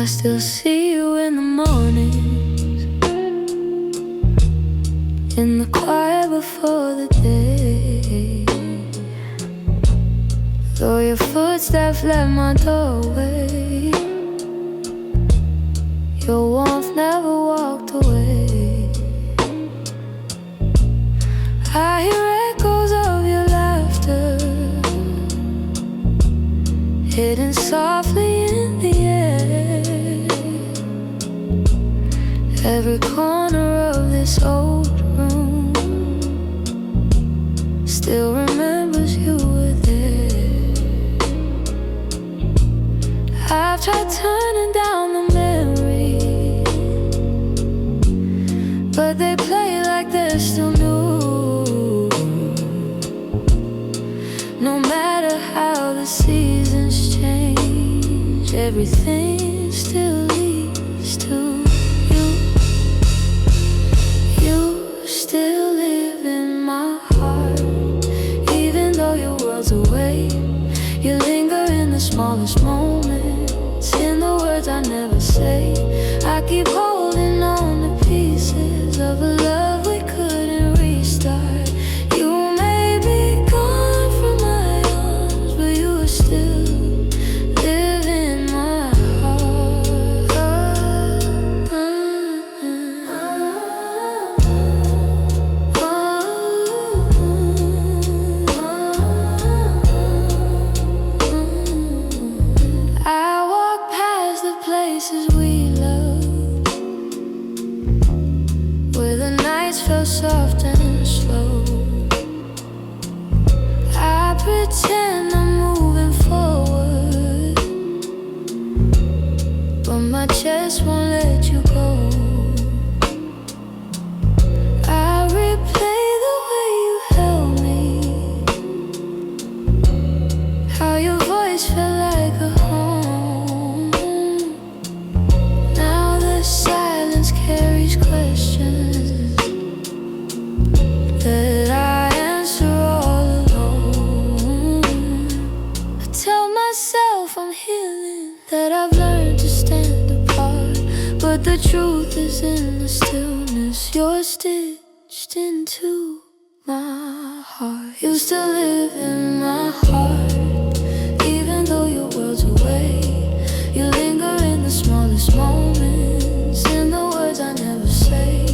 I still see you in the mornings, in the quiet before the day. Though your footsteps left my doorway, your warmth never walked away. I hear echoes of your laughter, hidden softly in the air. Every corner of this old room still remembers you were there. I've tried turning down the memories, but they play like they're still new. No matter how the seasons change, everything still leads to you. You still live in my heart, even though your world's away. You linger in the smallest moments, in the words I never say. I keep holding on to pieces of a love we couldn't restart. You may be gone from my arms, but you are still live in my heart. I walk past the places we loved, where the nights felt soft and slow. I pretend I'm moving forward, but my chest won't let you go. I replay the way you held me, how your voice felt like a home. Now the silence carries questions that I answer all alone. I tell myself I'm healing, that I've learned to stand apart, but the truth is in the stillness. You're stitched into my heart. You still live in my heart, even though your world's away. You linger in the smallest moments, in the words I never say.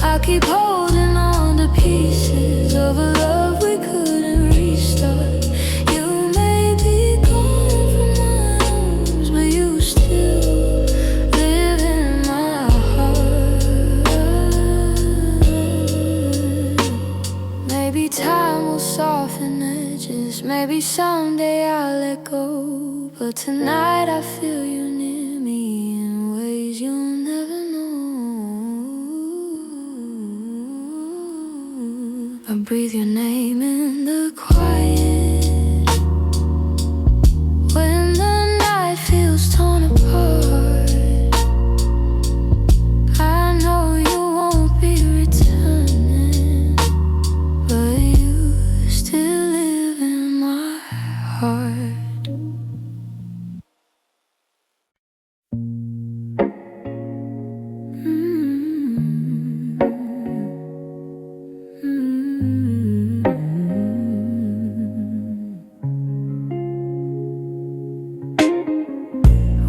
I keep holding on to pieces of a love we couldn't restart. You may be gone from my arms, but you still live in my heart. Maybe time will soften edges, maybe someday I'll let go, but tonight I feel you near me in ways you'll never know. I breathe your name in the quiet, when the night feels torn apart. I know you won't be returning, but you still live in my heart.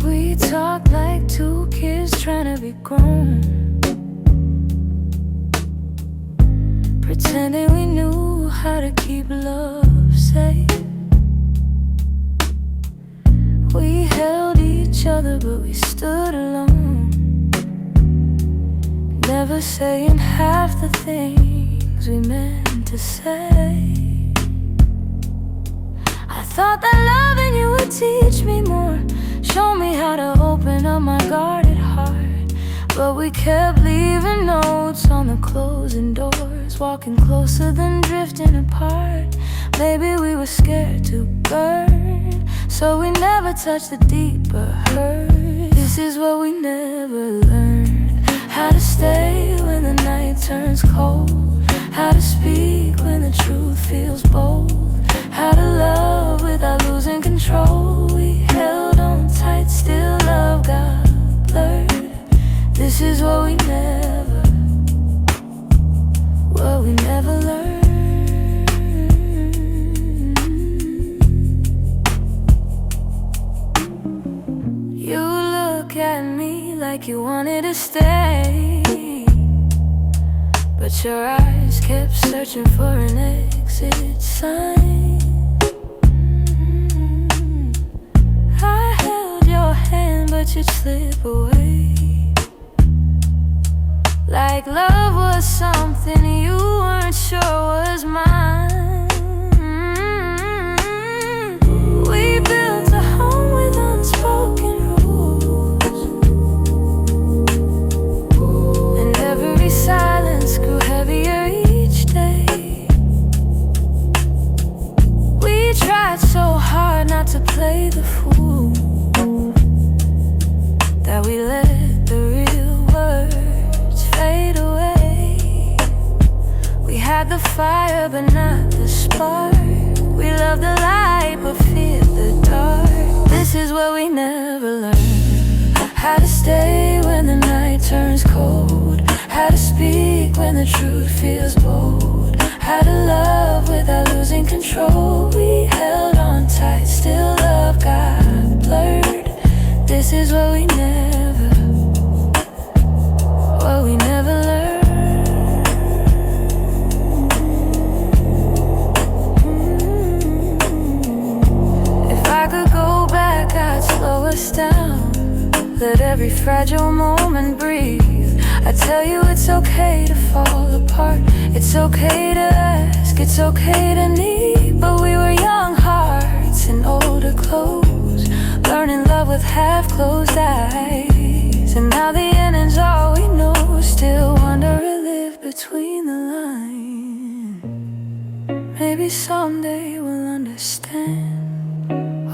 We talk like two kids trying to be grown, pretending we knew how to keep love safe. We held each other, but we stood alone, never saying half the things we meant to say. I thought that loving you would teach me more, show me how to open up my guarded heart, but we kept leaving notes on the closing doors, walking closer than drifting apart. Maybe we were scared to burn, so we never touched the deeper hurt. This is what we never learned, how to stay when the night turns cold, how to speak when the truth feels bold, how to love without losing control. We held on tight, still love got you wanted to stay, but your eyes kept searching for an exit sign. I held your hand, but you'd slip away, like love was something you weren't sure was mine. We built a home with unspoken rules, and every silence grew heavier each day. We tried so hard not to play the fool, that we let the real words fade away. We had the fire but not the spark. We loved the light but feared the dark. This is what we never learned: how to stay when the night turns cold, how to speak when the truth feels bold, how to love without losing control. We held on tight, still love got blurred. This is what we never learned. If I could go back, I'd slow us down, let every fragile moment breathe. I tell you it's okay to fall apart, it's okay to ask, it's okay to need. But we were young hearts in older clothes, learning love with half-closed eyes. And now the ending's all we know, still wonder or live between the lines. Maybe someday we'll understand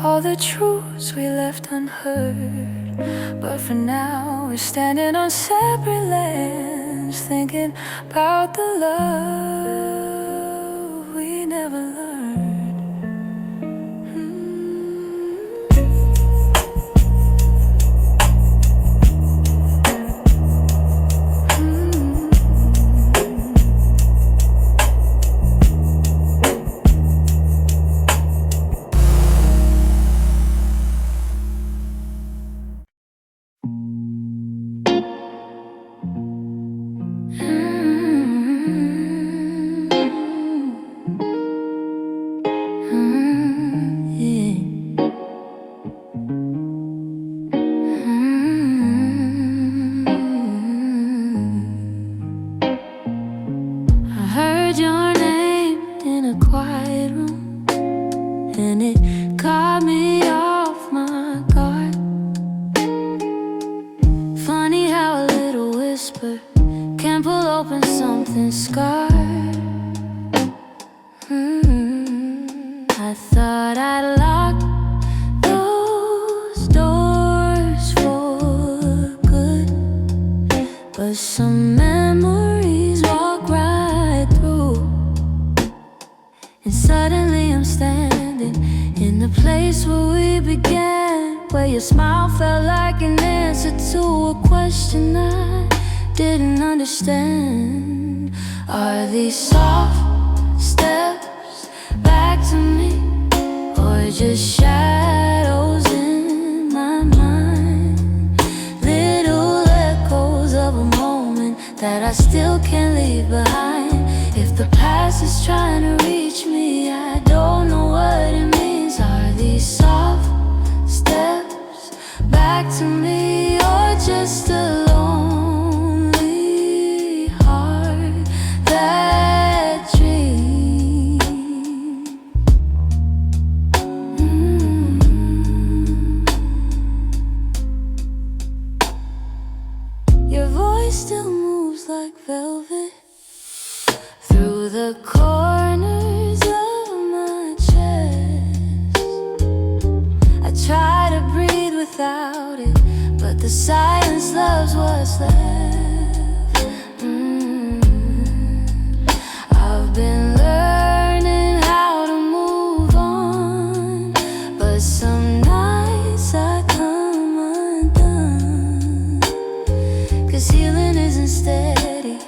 all the truths we left unheard, but for now we're standing on separate lands, thinking about the love we never learned. And it caught me off my guard. Funny how a little whisper can pull open something scarred. I thought I'd lock those doors for good, but some memories walk right through, and suddenly I'm standing in the place where we began, where your smile felt like an answer to a question I didn't understand. Are these soft steps back to me, or just shadows in my mind? Little echoes of a moment that I still can't leave behind. If the past is trying to reach me, I don't know what it means. Are these soft steps back to me, or just a lonely heart that dreams? Your voice still moves like velvet through the corners of my chest. I try to breathe without it, but the silence loves what's left. I've been learning how to move on, but some nights I come undone. 'Cause healing isn't steady,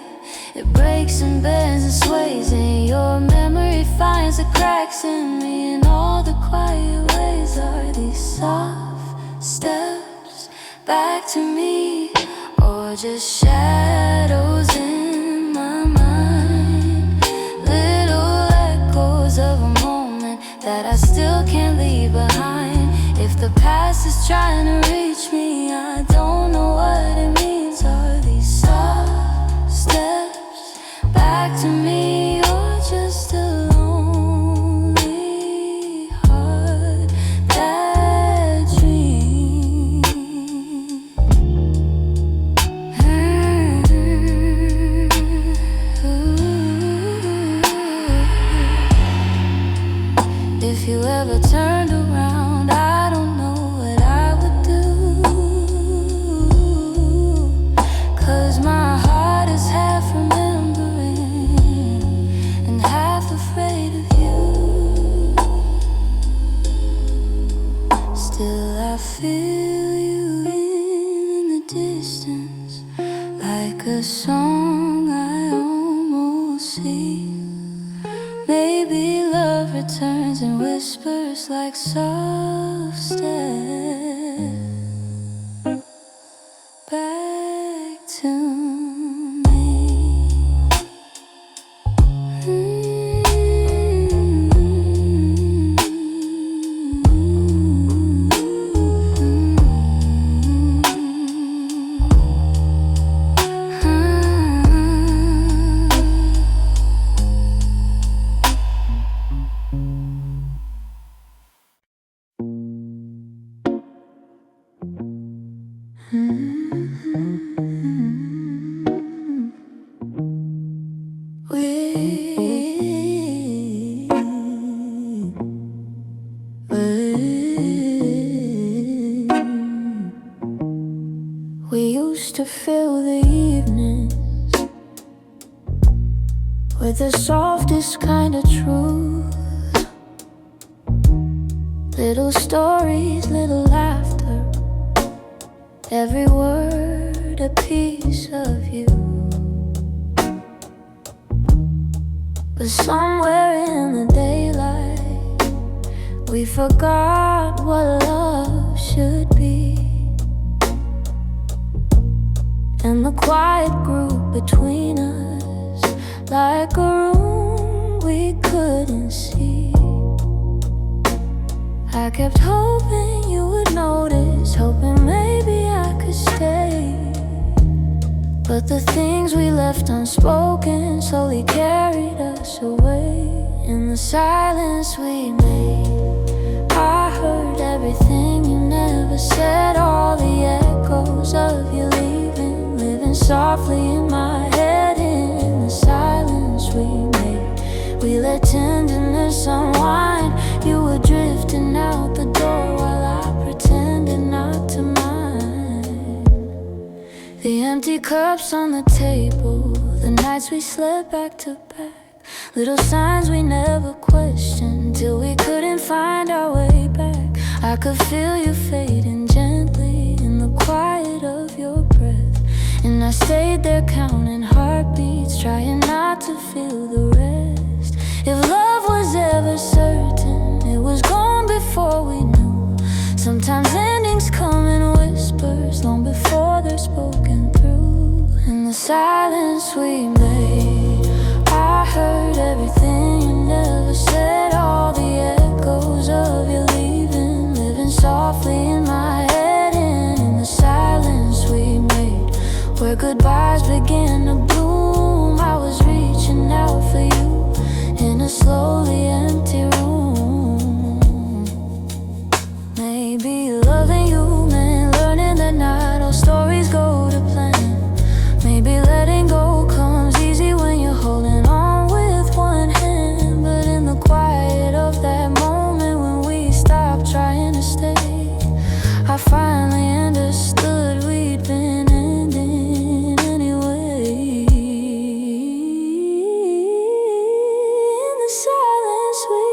it breaks and bends and sways, and your memory finds the cracks in me. In all the quiet ways, are these soft steps back to me, just shadows in my mind, little echoes of a moment that I still can't leave behind. If the past is trying to reach me, I don't know what it means. Are these soft steps back to me, or just a lonely heart that dreams? If you ever turned around, I don't know what I would do, 'cause my heart is half remembering and half afraid of you. Still I feel you in the distance, like a song I almost see. Maybe love returns and whispers like soft steps back to me. We used to fill the evenings with the softest kind of truth. Little stories, little laughter, every word a piece of you. But somewhere in the daylight, we forgot what love should be. And the quiet grew between us like a room we couldn't see. I kept hoping you would notice, hoping maybe I could stay. But the things we left unspoken slowly carried us away. In the silence we made, I heard everything you never said, all the echoes of you leaving, living softly in my head. In the silence we made, we let tenderness unwind. You were drifting out the door while I pretended not to mind. The empty cups on the table, the nights we slept back to back, little signs we never questioned till we couldn't find our way back. I could feel you fading gently in the quiet of your breath, and I stayed there counting heartbeats, trying not to feel the rest. If love was ever certain, it was gone before we knew. Sometimes endings come in whispers long before they're spoken through. In the silence we made, I heard everything you never said, all the echoes of you leaving, living softly in my head. And in the silence we made, where goodbyes began to bloom, I was reaching out for you in a slowly empty room. Maybe loving you meant learning that not all stories go to plan. Maybe letting go comes easy when you're holding on with one hand. But in the quiet of that moment when we stopped trying to stay, I finally understood we'd been ending anyway. In the silence we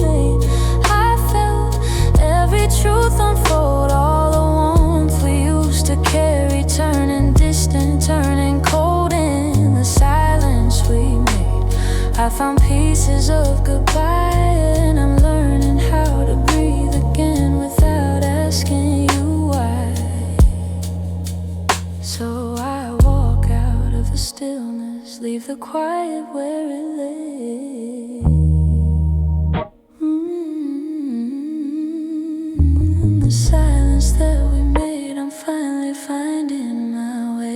made, I felt every truth unfold, all the warmth we used to carry, turning distant, turning cold. In the silence we made, I found pieces of goodbye, and I'm learning how to breathe again without asking you why. So I stillness, leave the quiet where it lay. In the silence that we made, I'm finally finding my way.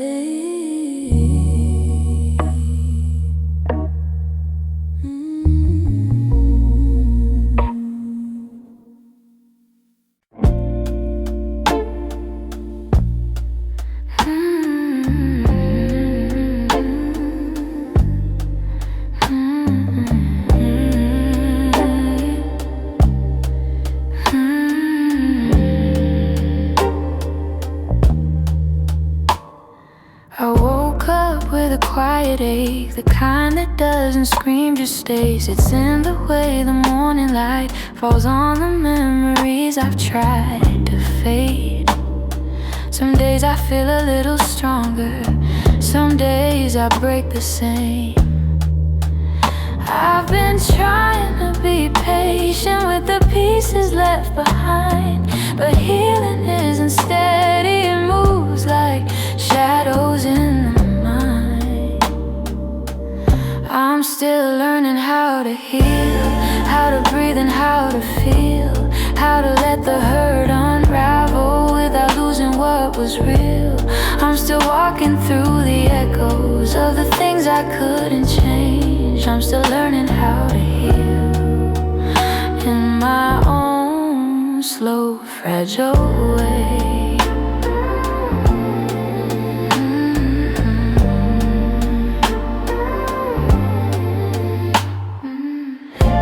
I woke up with a quiet ache, the kind that doesn't scream, just stays. It's in the way the morning light falls on the memories I've tried to fade. Some days I feel a little stronger, some days I break the same. I've been trying to be patient with the pieces left behind, but healing isn't steady, it moves like shadows in the mind. I'm still learning how to heal, how to breathe and how to feel, how to let the hurt unravel without losing what was real. I'm still walking through the echoes of the things I couldn't change. I'm still learning how to heal in my own slow, fragile way.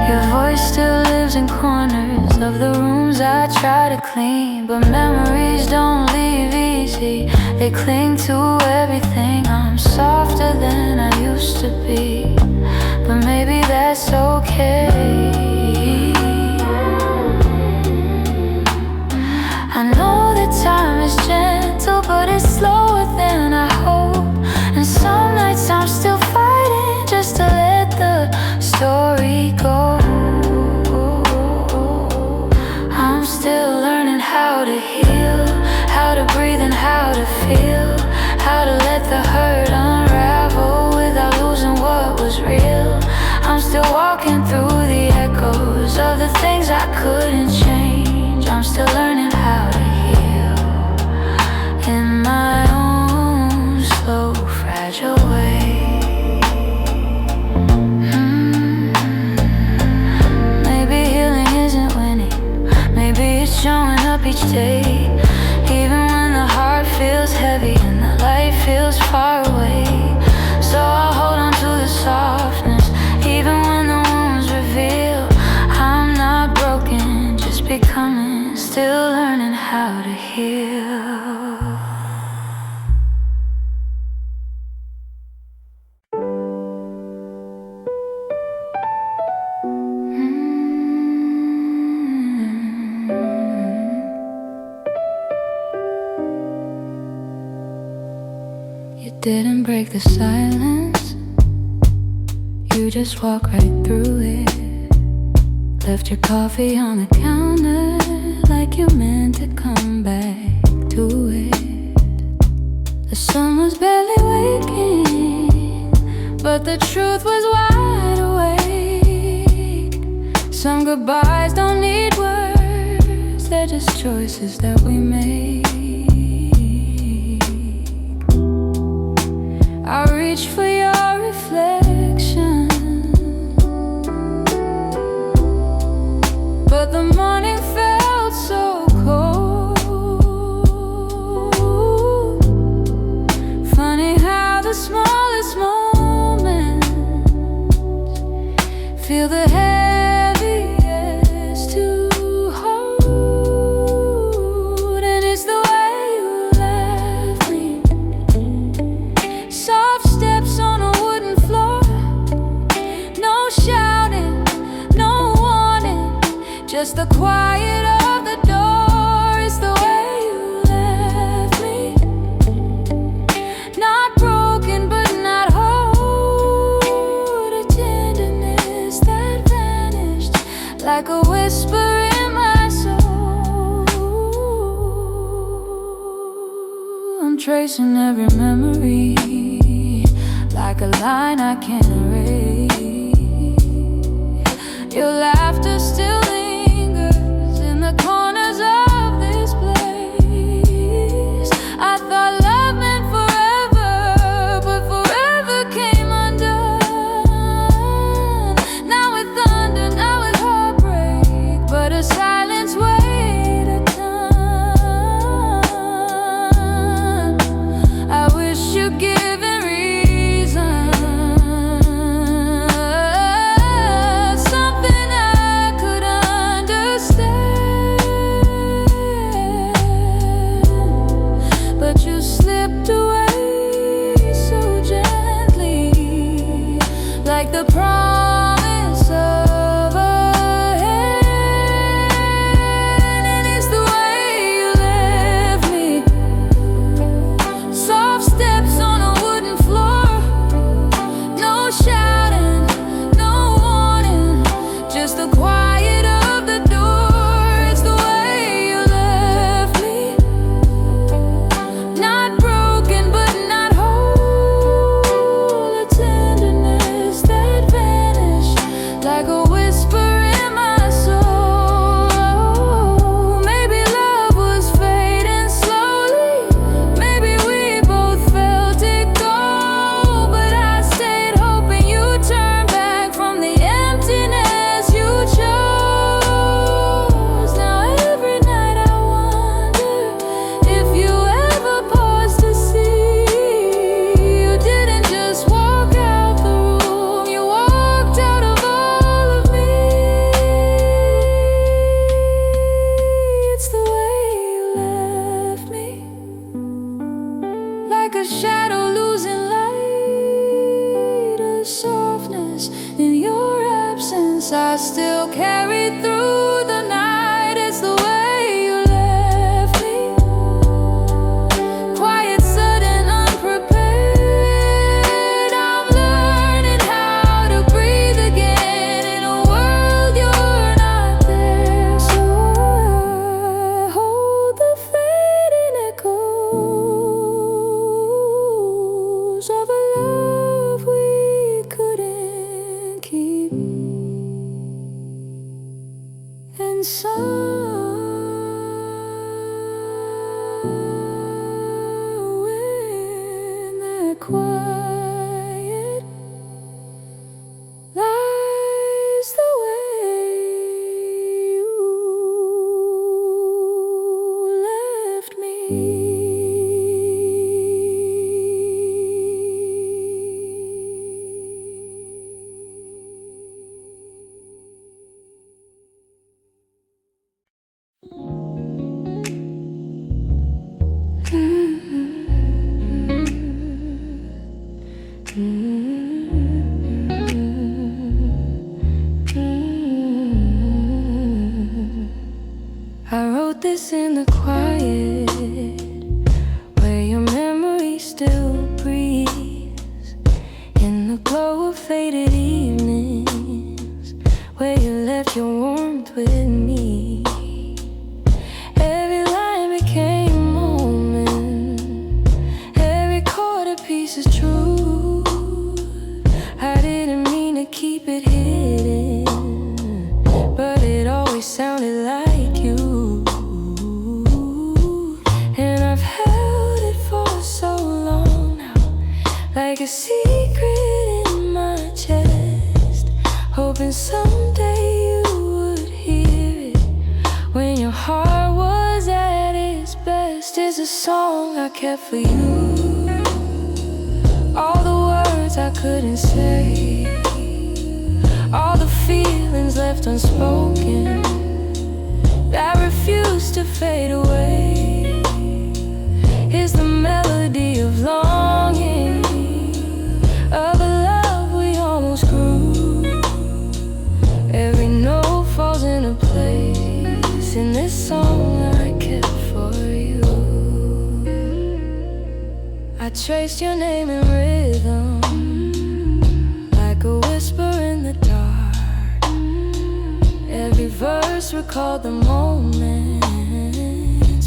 Your voice still lives in corners of the rooms I try to clean, but memories don't leave easy, they cling to everything. I'm softer than I used to be, but maybe that's okay. I know that time is gentle, but it's slower than I hope, and some nights I'm still fighting just to let the story go. I'm still learning how to heal, how to breathe and how to feel, how to let the hurt unravel without losing what was real. I'm still walking through the echoes of the things I couldn't change. I'm still learning how to heal in my own slow, fragile way. Maybe healing isn't winning, maybe it's showing up each day, even when the heart feels heavy and the light feels far away. So I'll hold on to the softness, even when the wounds reveal I'm not broken, just becoming, still learning how to heal. You didn't break the silence, you just walked right through it. Left your coffee on the counter like you meant to come back to it. The sun was barely waking, but the truth was wide awake. Some goodbyes don't need words, they're just choices that we make. I reach for your reflection, but the morning felt so cold. Funny how the smallest moments feel the heaviest to hold. And it's the way you left me, soft steps on a wooden floor, no shouting, no warning, just the quiet of the door. It's the way you left me, not broken but not whole. A tenderness that vanished like a whisper in my soul. I'm tracing every memory like a line I can't erase. Your laughter still lingers in the corners of this place. I thought love meant forever, but forever came undone. Now with thunder, now with heartbreak, but a silence weighed a ton. I wish you'd give it reason, something I could understand, but you slipped away so gently, like the promise of a hand. And it's the way you left me, soft steps on a wooden floor, no shouting, no warning, just the quiet of the door. It's the way you left me, not broken but not whole, a tenderness that vanished like a whisper in my soul. Maybe love was fading slowly, maybe we both felt it go, but I stayed hoping you'd turn back from the emptiness you chose. Now every night I wonder if you ever paused to see you didn't just walk out the room, you walked out of all of me. It's the way you left me, like a shadow losing light, a softness in your absence I still carry through the night. It's the way you left me, quiet, sudden, unprepared. I'm learning how to breathe again in a world you're not there. So I hold the fading echoes of a love we couldn't keep, and somewhere in that quiet lies the way you left me. I wrote this in the quiet, where your memory still breathes, in the glow of faded evenings, where you left your warmth with me. Every line became a moment, every chord a piece of truth. I didn't mean to keep it hidden, but it always sounded like you. And I've held it for so long now, like a secret in my chest, hoping someday you would hear it when your heart was at its best. It's a song I kept for you, all the words I couldn't say, all the feelings left unspoken that refuse to fade away. Is the melody of longing, of a love we almost grew. Every note falls into place in this song I kept for you. I traced your name in rhythm, like a whisper in the dark. Every verse recalled the moments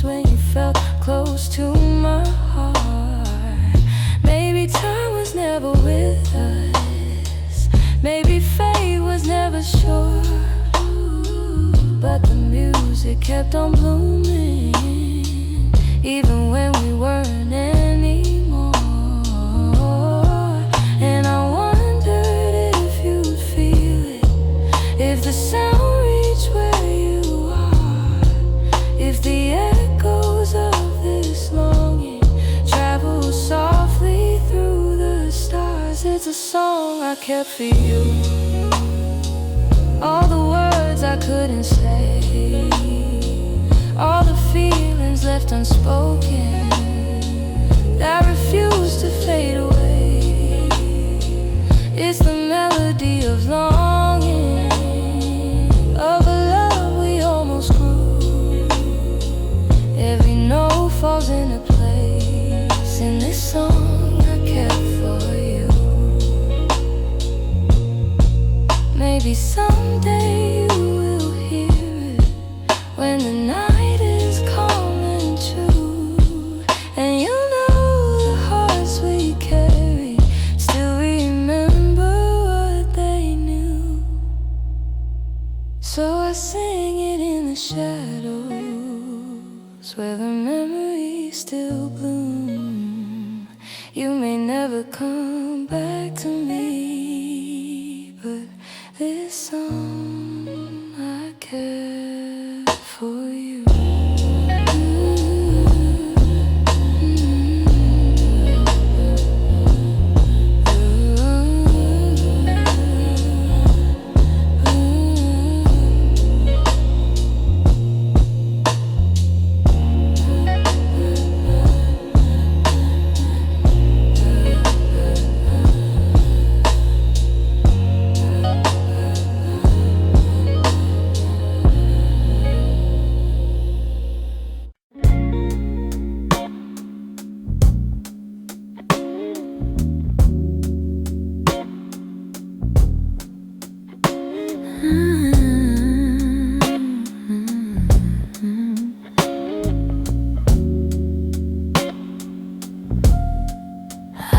when you felt close to my heart. Maybe time was never forever with us. Maybe fate was never sure, but the music kept on blooming, even when we weren't anymore. And I wondered if you'd feel it, if the sound reached where you are, if the echoes of this longing travel softly through the stars. It's a song I kept for you, all the words I couldn't say, all the feelings left unspoken that refuse to fade away. It's the melody of longing, of a love we almost grew. Every note falls into place in this song I kept for you. Maybe someday you will hear it when the night is calm and true, and you'll know the hearts we carry still remember what they knew. So I sing it in the shadows where the memories still bloom. You may never come back to me, but this song I kept for you.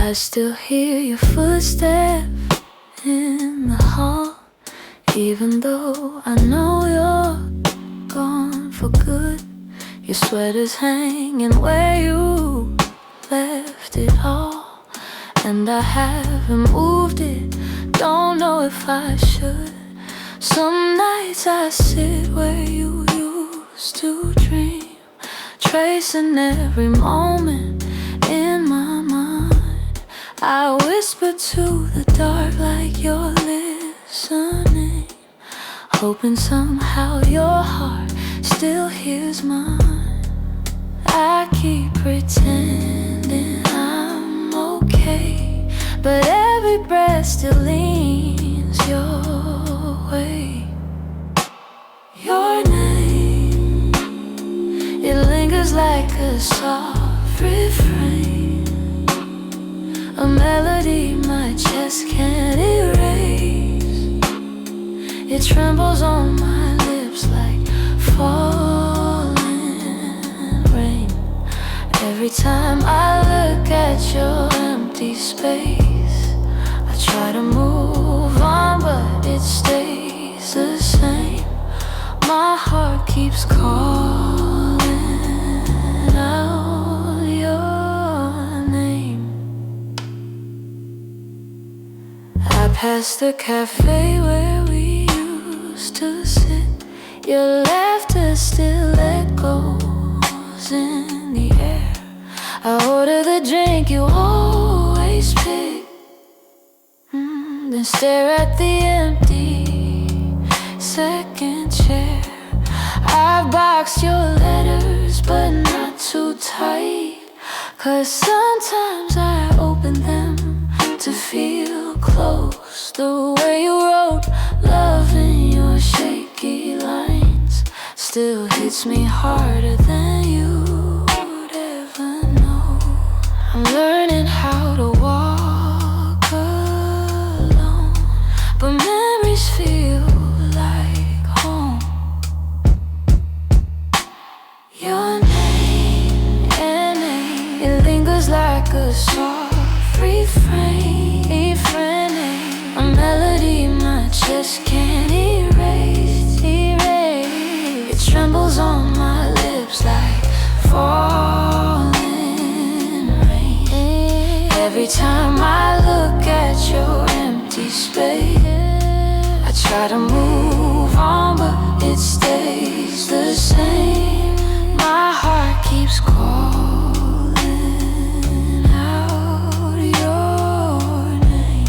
I still hear your footsteps in the hall, even though I know you're gone for good. Your sweater's hanging where you left it all, and I haven't moved it, don't know if I should. Some nights I sit where you used to dream, tracing every moment in my mind. I whisper to the dark like you're listening, hoping somehow your heart still hears mine. I keep pretending I'm okay, but every breath still leans your way. Your name, it lingers like a soft refrain, a melody my chest can't erase. It trembles on my lips like falling rain. Every time I look at your empty space, I try to move on, but it stays the same. My heart keeps calling out your name. I passed the cafe where we used to sit. Your laughter still echoes in the air. I order the drink you always pick, then stare at the empty second chair. I've boxed your letters, but not too tight, 'cause sometimes I open them to feel close. The way you wrote love in your shaky lines still hits me harder than you'd ever know. I'm learning how to walk alone, but memories feel like home. Your name, it lingers like a soft refrain, just can't erase. It trembles on my lips like falling rain. Every time I look at your empty space, I try to move on, but it stays the same. My heart keeps calling out your name.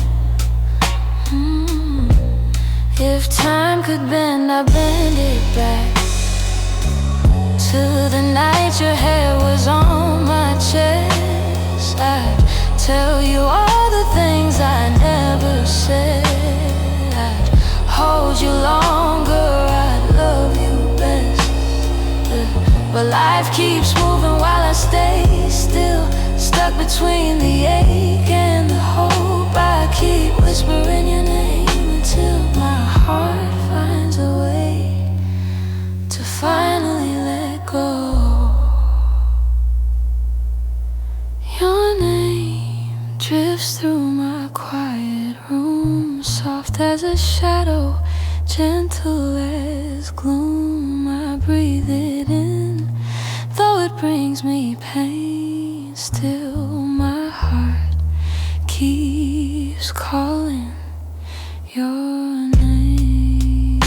If time could bend, I'd bend it back to the night your hair was on my chest. I'd tell you all the things I never said. I'd hold you longer, I'd love you best. But life keeps moving while I stay still, stuck between the ache and the hope. I keep whispering your name until my heart finds a way to finally let go. Your name drifts through my quiet room, soft as a shadow, gentle as gloom. I breathe it in, though it brings me pain. Still my heart keeps calling your name.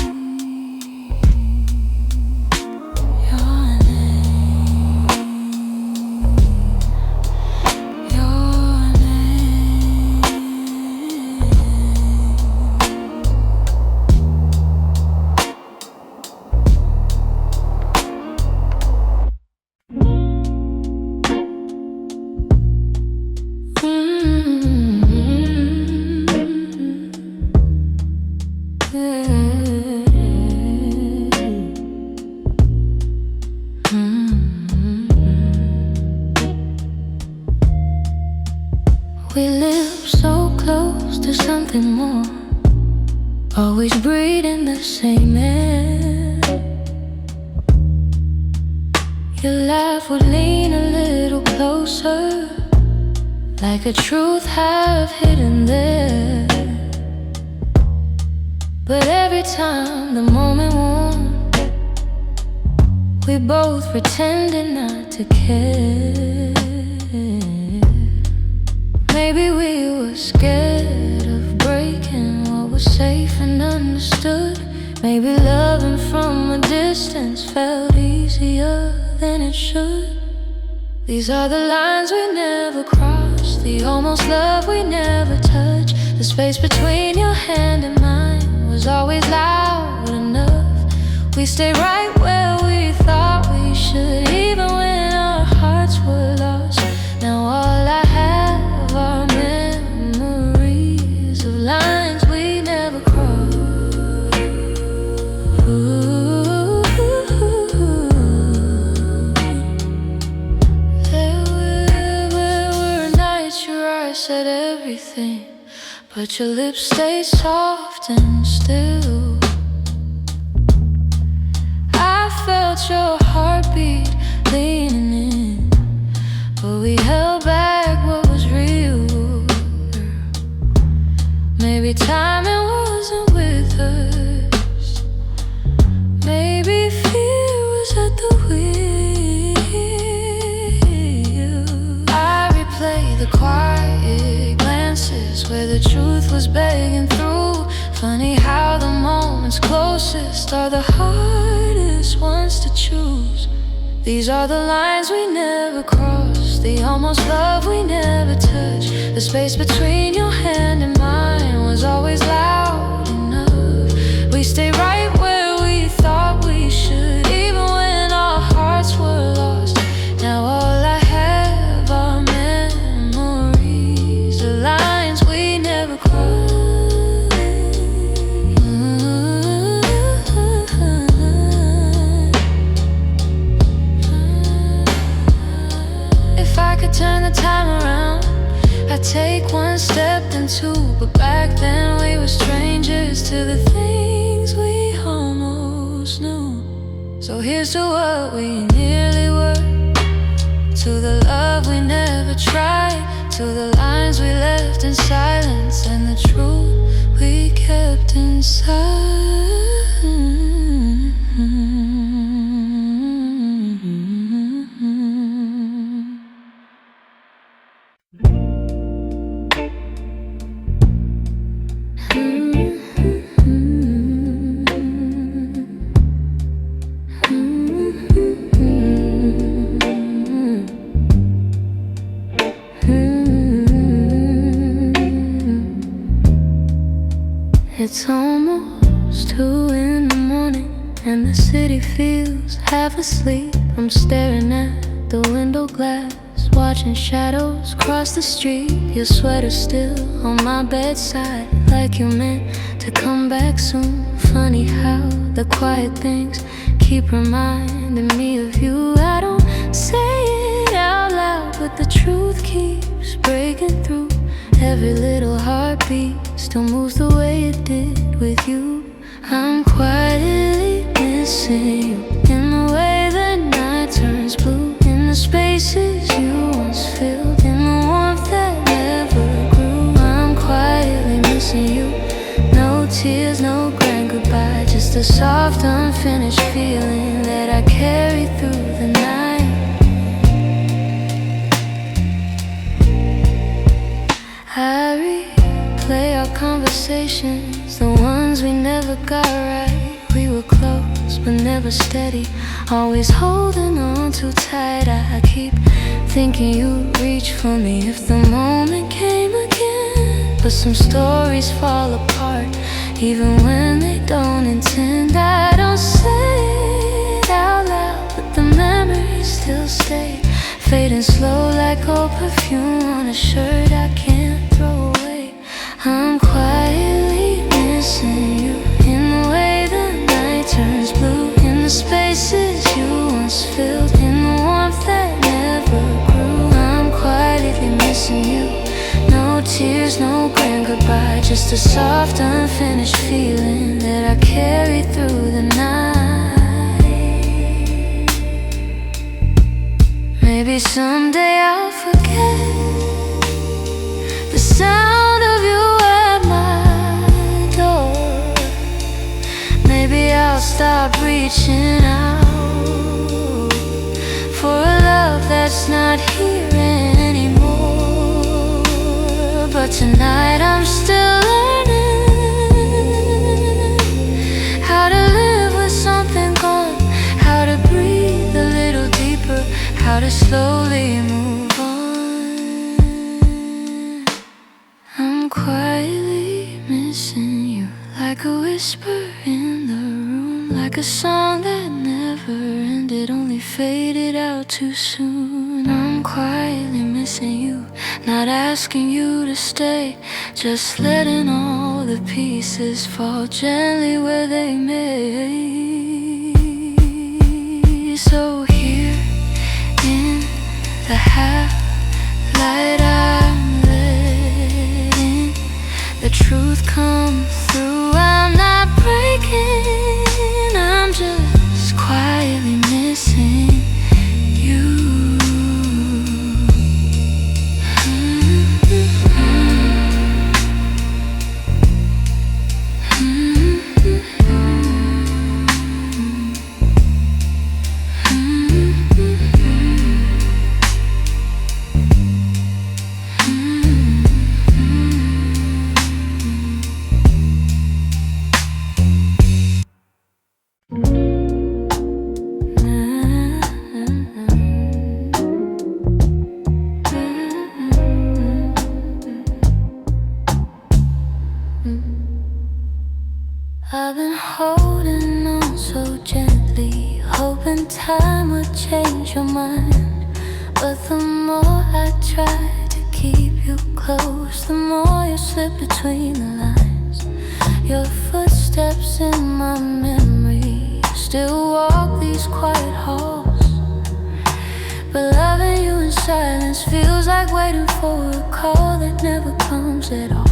Your name. Your name. We live so close to something more, always breathing the same air. Your laugh would lean a little closer, like a truth half hidden there. But every time the moment warmed, we both pretended not to care. Maybe we were scared of breaking what was safe and understood. Maybe loving from a distance felt easier than it should. These are the lines we never crossed, the almost love we never touched. The space between your hand and mine was always loud enough. We stayed right where we thought we should, even when our hearts were lost. Now all I have are memories of lines we never crossed. Ooh. There were nights your eyes said everything, but your lips stayed soft and still. I felt your heartbeat leaning in, but we held back what was real. Maybe timing wasn't with us, maybe fear was at the wheel. I replay the quiet glances where the truth was begging through. Funny how the moments closest are the hardest ones to choose. These are the lines we never crossed, the almost love we never touched. The space between your hand and mine was always loud enough. We stayed right where we thought we should, even when our hearts were lost. Now all I have are memories, the lines we never crossed. If I could turn the time around, I'd take one step then two. But back then we were strangers to the things we almost knew. So here's to what we nearly were, to the love we never tried, to the lines we left in silence, and the truth we kept in inside. It's almost 2 in the morning and the city feels half asleep. I'm staring at the window glass, watching shadows cross the street. Your sweater's still on my bedside, like you meant to come back soon. Funny how the quiet things keep reminding me of you. I don't say it out loud, but the truth keeps breaking through. Every little heartbeat still moves the way it did with you. I'm quietly missing you, in the way the night turns blue, in the spaces you once filled, in the warmth that never grew. I'm quietly missing you. No tears, no grand goodbye, just a soft, unfinished feeling that I carry through the night. I replay our conversations, the ones we never got right. We were close, but never steady, always holding on too tight. I keep thinking you'd reach for me if the moment came again. But some stories fall apart, even when they don't intend. I don't say it out loud, but the memories still stay, fading slow like old perfume on a shirt I can't throw away. I'm quietly missing you, in the way the night turns blue, in the spaces you once filled, in the warmth that never grew. I'm quietly missing you. No tears, no grand goodbye, just a soft, unfinished feeling that I carry through the night. Maybe someday I'll forget the sound of you at my door. Maybe I'll stop reaching out for a love that's not here anymore. But tonight I'm still learning how to live with something gone, how to breathe a little deeper, how to slowly move on. I'm quietly missing you, like a whisper in the room, like a song that never ended, only faded out too soon. I'm quietly missing you, not asking you to stay, just letting all the pieces fall gently where they may. So here in the half-light, I'm letting the truth come through. I'm not breaking, I'm just quietly missing you. I've been holding on so gently, hoping time would change your mind. But the more I try to keep you close, the more you slip between the lines. Your footsteps in my memory still walk these quiet halls. But loving you in silence feels like waiting for a call that never comes at all.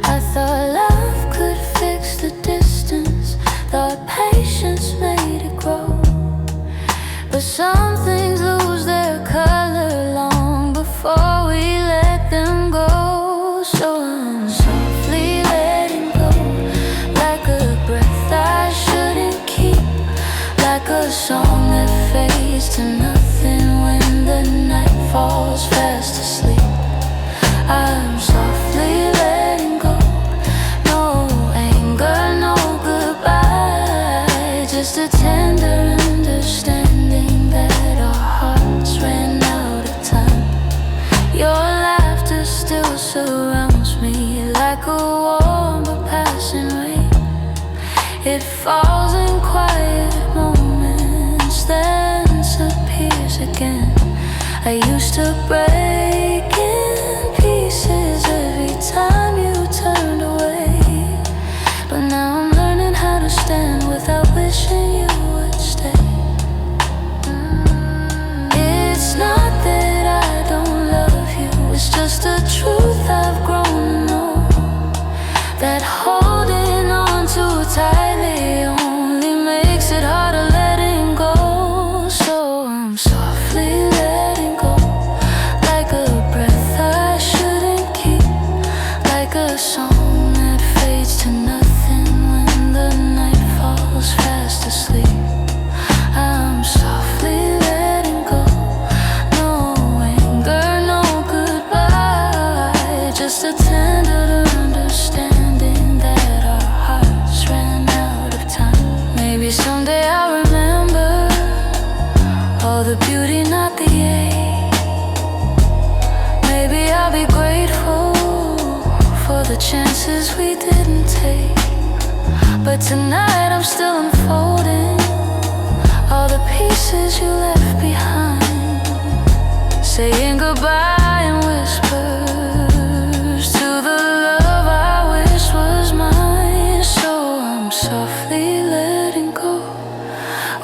I thought love could fix the distance, thought patience made it grow. But some things lose their color long before we let them go. So I'm softly letting go, It falls in quiet moments, then disappears again. I used to break in pieces every time you turned away, but now I'm learning how to stand without wishing you would stay. It's not that I don't love you, it's just the truth I've grown to know, that holding on too tightly only makes it harder letting go. So I'm softly letting go, like a breath I shouldn't keep, like a song that fades to nothing when the night falls fast asleep. I'm softly letting go, no anger, no goodbye, just a tender understanding that our hearts ran out of time. Maybe someday I'll remember all the beauty, not the ache. Maybe I'll be grateful for the chances we didn't take. But tonight I'm still unfolding all the pieces you left behind, saying goodbye in whispers to the love I wish was mine. So I'm softly letting go,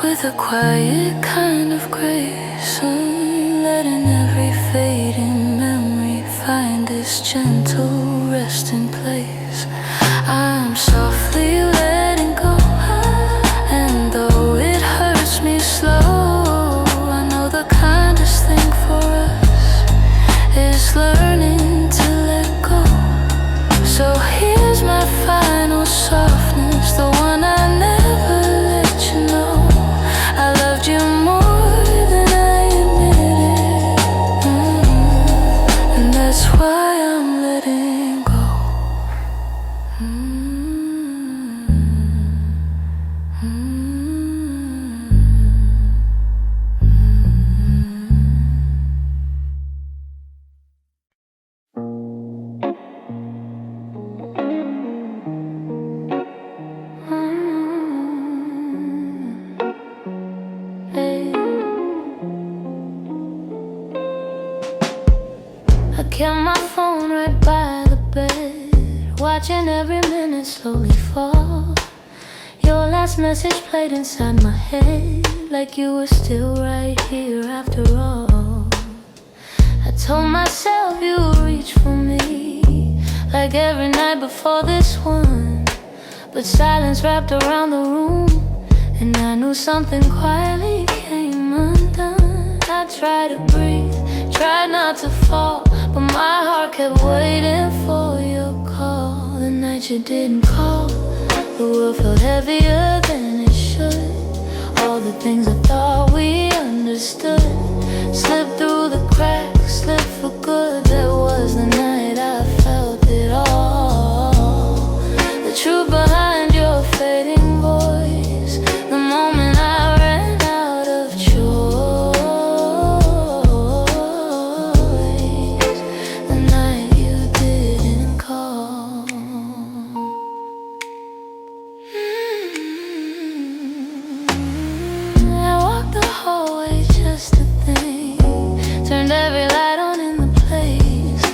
with a quiet kind of grace, letting every fading memory find its gentle resting place. I'm softly letting go, and though it hurts me slow, I know the kindest thing for us is learning to let go. So here's my final softness, the one I never let you know. I loved you more than I admitted, and that's why I'm letting go. Hey. I kept my phone right by the bed, watching every minute slowly fall. Your last message played inside my head, like you were still right here after all. I told myself you would reach for me, like every night before this one. But silence wrapped around the room, and I knew something quietly came undone. I tried to breathe, tried not to fall, but my heart kept waiting for your call. The night you didn't call, the world felt heavier than it should. All the things I thought we understood slipped through the cracks, slipped for good. That was the night I felt it all, the truth behind your fading voice, the moment I ran out of choice, the night you didn't call. I walked the hallway just to think, turned every light on in the place.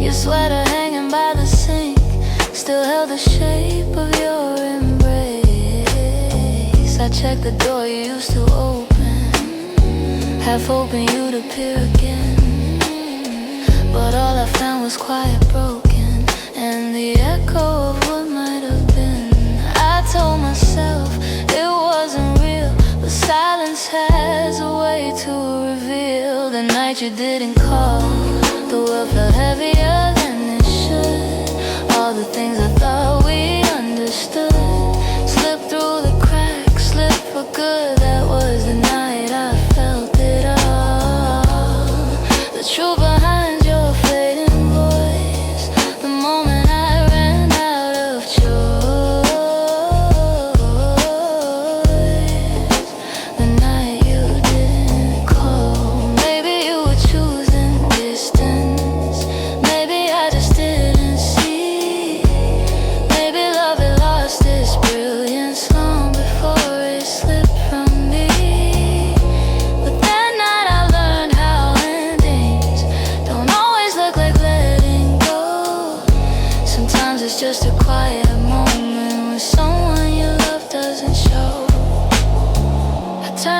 Your sweater hanging by the sink still held the shape of your embrace. I checked the door you used to open, half hoping you'd appear again, but all I found was quiet, broken, and the echo of what might have been. I told myself it wasn't real, but silence has a way to reveal. The night you didn't call, the world felt heavier than it should. All the things I thought we understood slipped through the cracks, slipped for good. That was the night I felt it all, the truth behind your fading voice, the moment I ran out of choice, the night you didn't call. Maybe you were choosing distance, maybe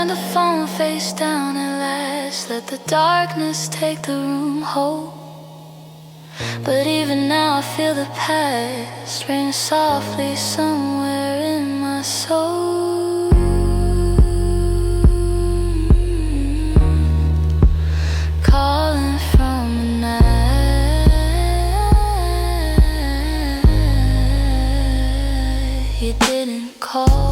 the phone face down at last. Let the darkness take the room whole. But even now I feel the past ring softly somewhere in my soul. Calling from a night you didn't call.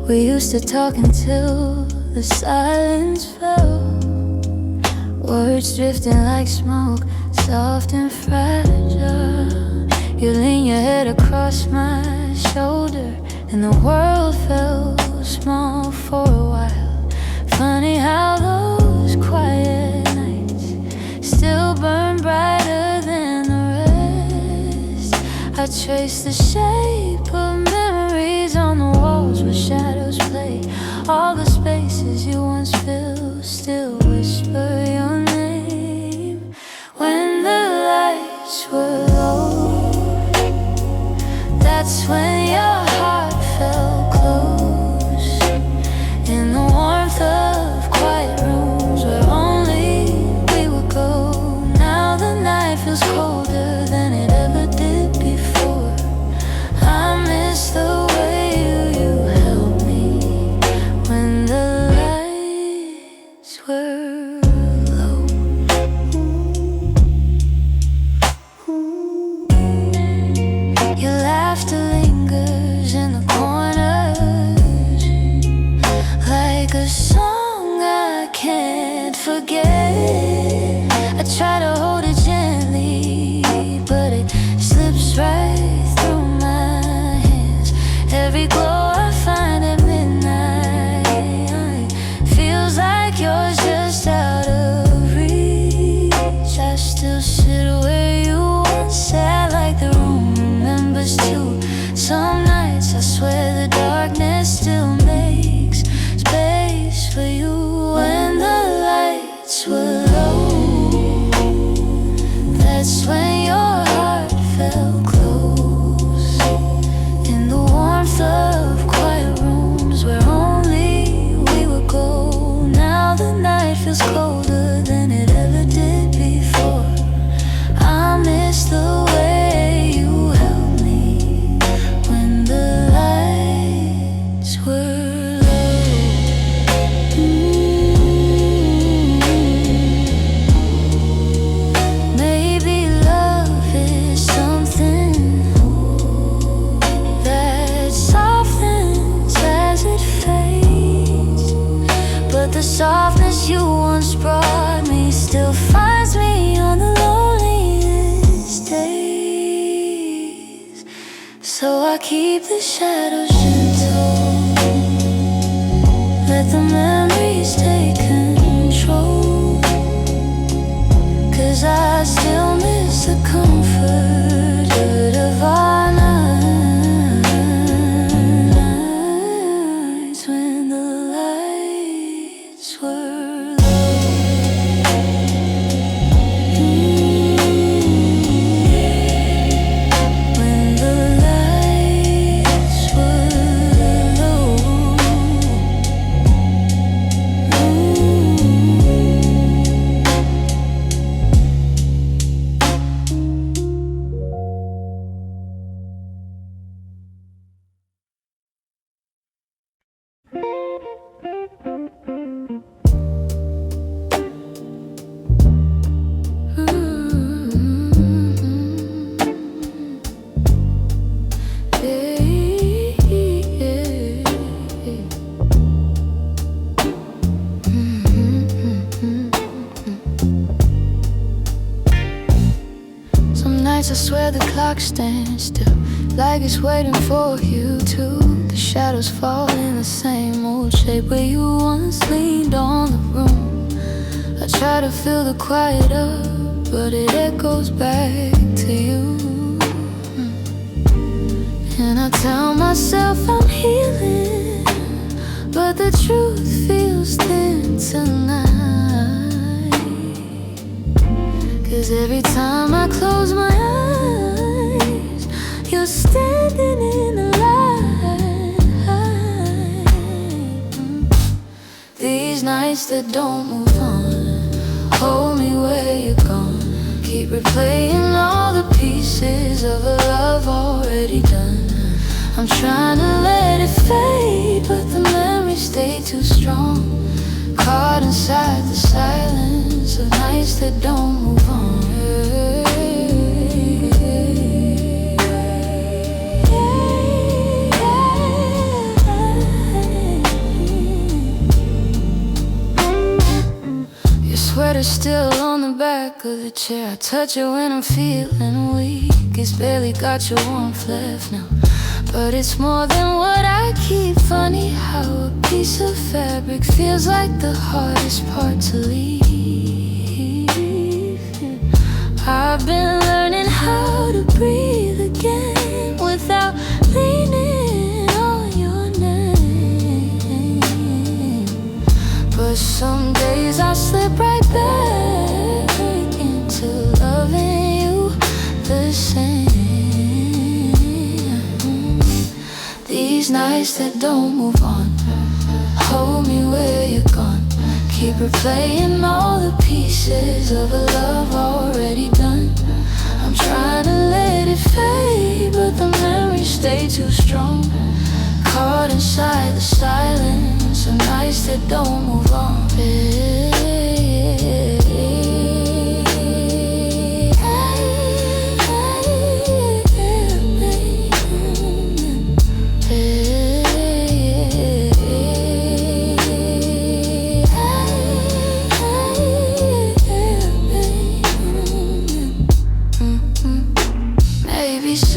We used to talk until the silence fell. Words drifting like smoke, soft and fragile. You lean your head across my shoulder, and the world felt small for a while. Funny how those quiet nights still burn brighter than the rest. I trace the shape of memories on the walls where shadows play. All the spaces you once filled still whisper your name. When the lights were low, that's when your heart felt close. In the warmth of quiet rooms where only we would go. Now the night feels colder than it ever did before. I miss the way you held me when the lights were low. Your laughter lingers in the corners like a song I can't forget. I try to hold it gently, but it slips right through my hands. Every glow I find at midnight feels like yours just out of reach. I still sit where you once sat, like the room remembers too. Some nights I swear the darkness still makes space for you. When the lights were low, that's when your heart felt close. In the warmth of quiet rooms where only we would go. Now the night feels colder than it ever did before. I miss the way you held me when the lights were low. Maybe love is something that softens as it fades, but the softness you once brought me still finds me on the loneliest days. So I keep the shadows gentle, let the memories take control. 'Cause I still miss the comfort of our nights when the lights were low. When the lights were low. I swear the clock stands still, like it's waiting for you too. The shadows fall in the same old shape where you once leaned on the room. I try to fill the quiet up, but it echoes back to you. And I tell myself I'm healing, but the truth feels thin tonight. 'Cause every time I close my eyes, you're standing in the light. These nights that don't move on, hold me where you're gone. Keep replaying all the pieces of a love already done. I'm trying to let it fade, but the memories stay too strong. Caught inside the silence of nights that don't move on. Your sweater's still on the back of the chair. I touch it when I'm feeling weak. It's barely got your warmth left now, but it's more than what I keep. Funny how a piece of fabric feels like the hardest part to leave. I've been learning how to breathe again without leaning on your name. But some days I slip right back into loving you the same. These nights that don't move on, hold me where you're gone. Keep replaying all the pieces of a love already done. I'm trying to let it fade, but the memories stay too strong. Caught inside the silence of nights that don't move on.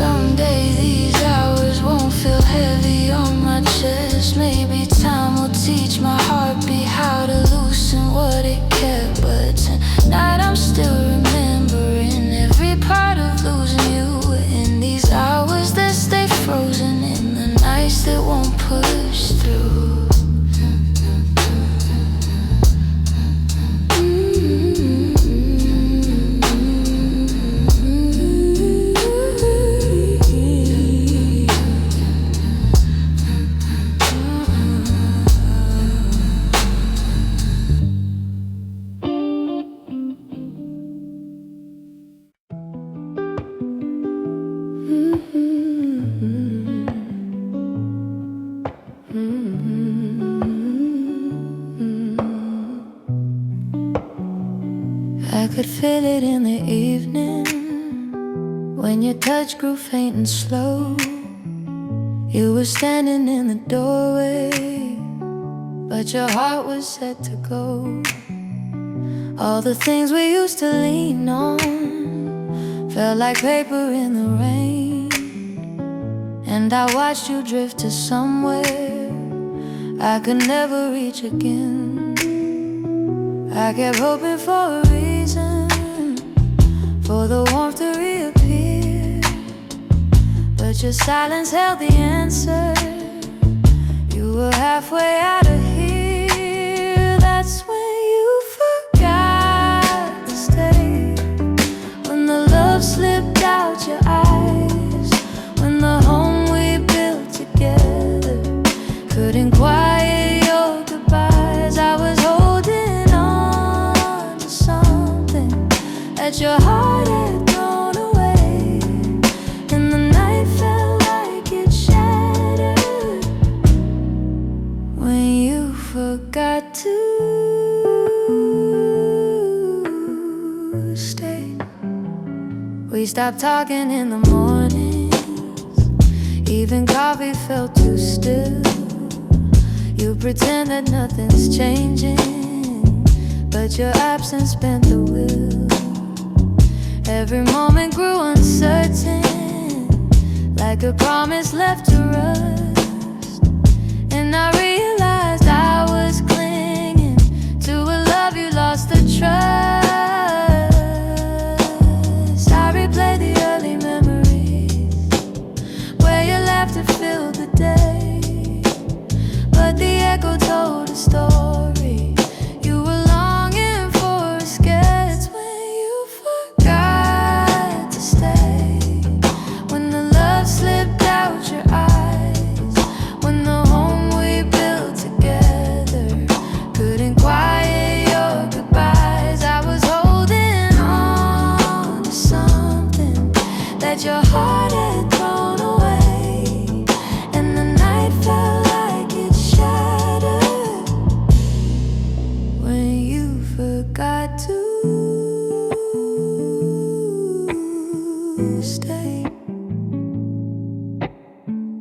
Someday these hours won't feel heavy on my chest. Maybe time will teach my heartbeat how to loosen what it kept. But tonight I'm still remembering every part of losing you. In these hours that stay frozen, in the nights that won't push through. I could feel it in the evening when your touch grew faint and slow. You were standing in the doorway, but your heart was set to go. All the things we used to lean on felt like paper in the rain, and I watched you drift to somewhere I could never reach again. I kept hoping for a reason for the warmth to reappear, but your silence held the answer. You were halfway out of here. That's when you forgot to stay, when the love slipped out your eyes, when the home we built together couldn't quiet your goodbyes. I was holding on to something that your heart had thrown away, and the night felt like it shattered when you forgot to stay. We stopped talking in the mornings, even coffee felt too still. You pretend that nothing's changing, but your absence bent the will. Every moment grew uncertain, like a promise left to rust. And I realized I was clinging to a love you lost the trust. I replay the early memories where your laughter filled the day, but the echo told a story. You were longing for escape. It's when you forgot to stay, when the love slipped out your eyes, when the home we built together couldn't quiet your goodbyes. I was holding on to something that your heart had thrown away, and the night felt like it shattered when you forgot to stay.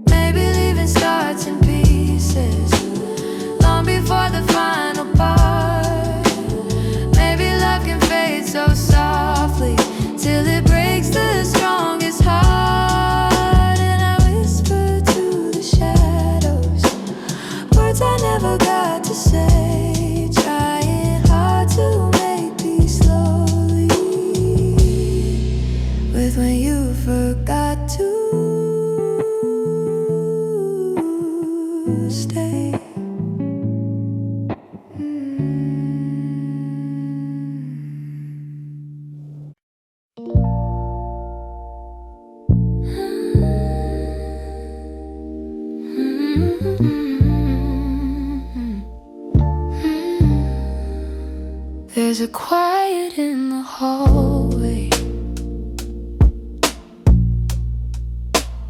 Maybe leaving starts in pieces long before the final part. Maybe love can fade so softly till it breaks the strongest heart. And I whisper to the shadows words I never got to say, trying hard to make peace slowly with when you forgot to stay. There's a quiet in the hallway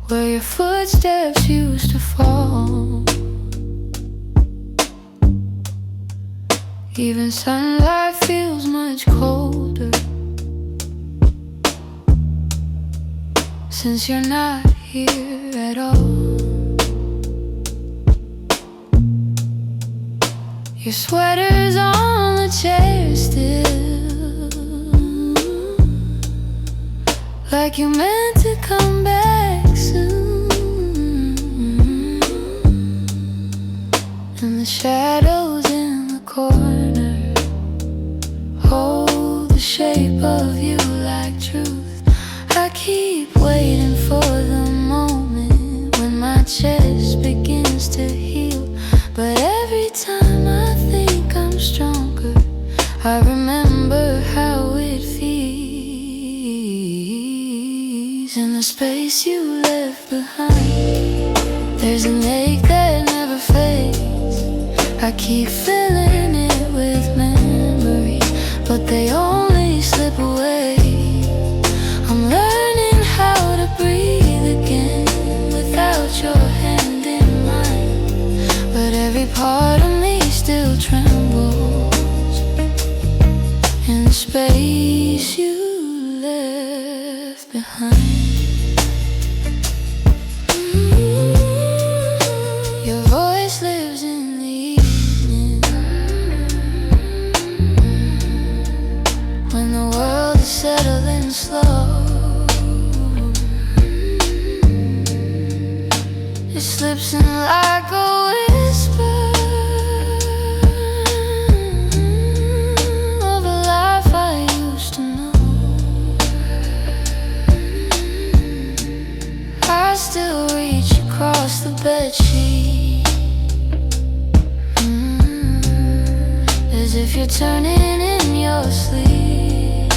where your footsteps used to fall. Even sunlight feels much colder since you're not here at all. Your sweater's on the chair still, like you meant to come back soon. And the shadows in the corner hold the shape of you like truth. I keep waiting for the moment when my chest begins to heal, but every time I think I'm stronger, I remember how it feels. In the space you left behind, there's an ache that never fades. I keep filling it with memories, but they only slip away. I'm learning how to breathe again without your hand in mine, but every part of me still trembles in the space you left behind. Your voice lives in the evening, when the world is settling slow. It slips in like a whisper of a life I used to know. I still reach across the bedsheet, as if you're turning in your sleep,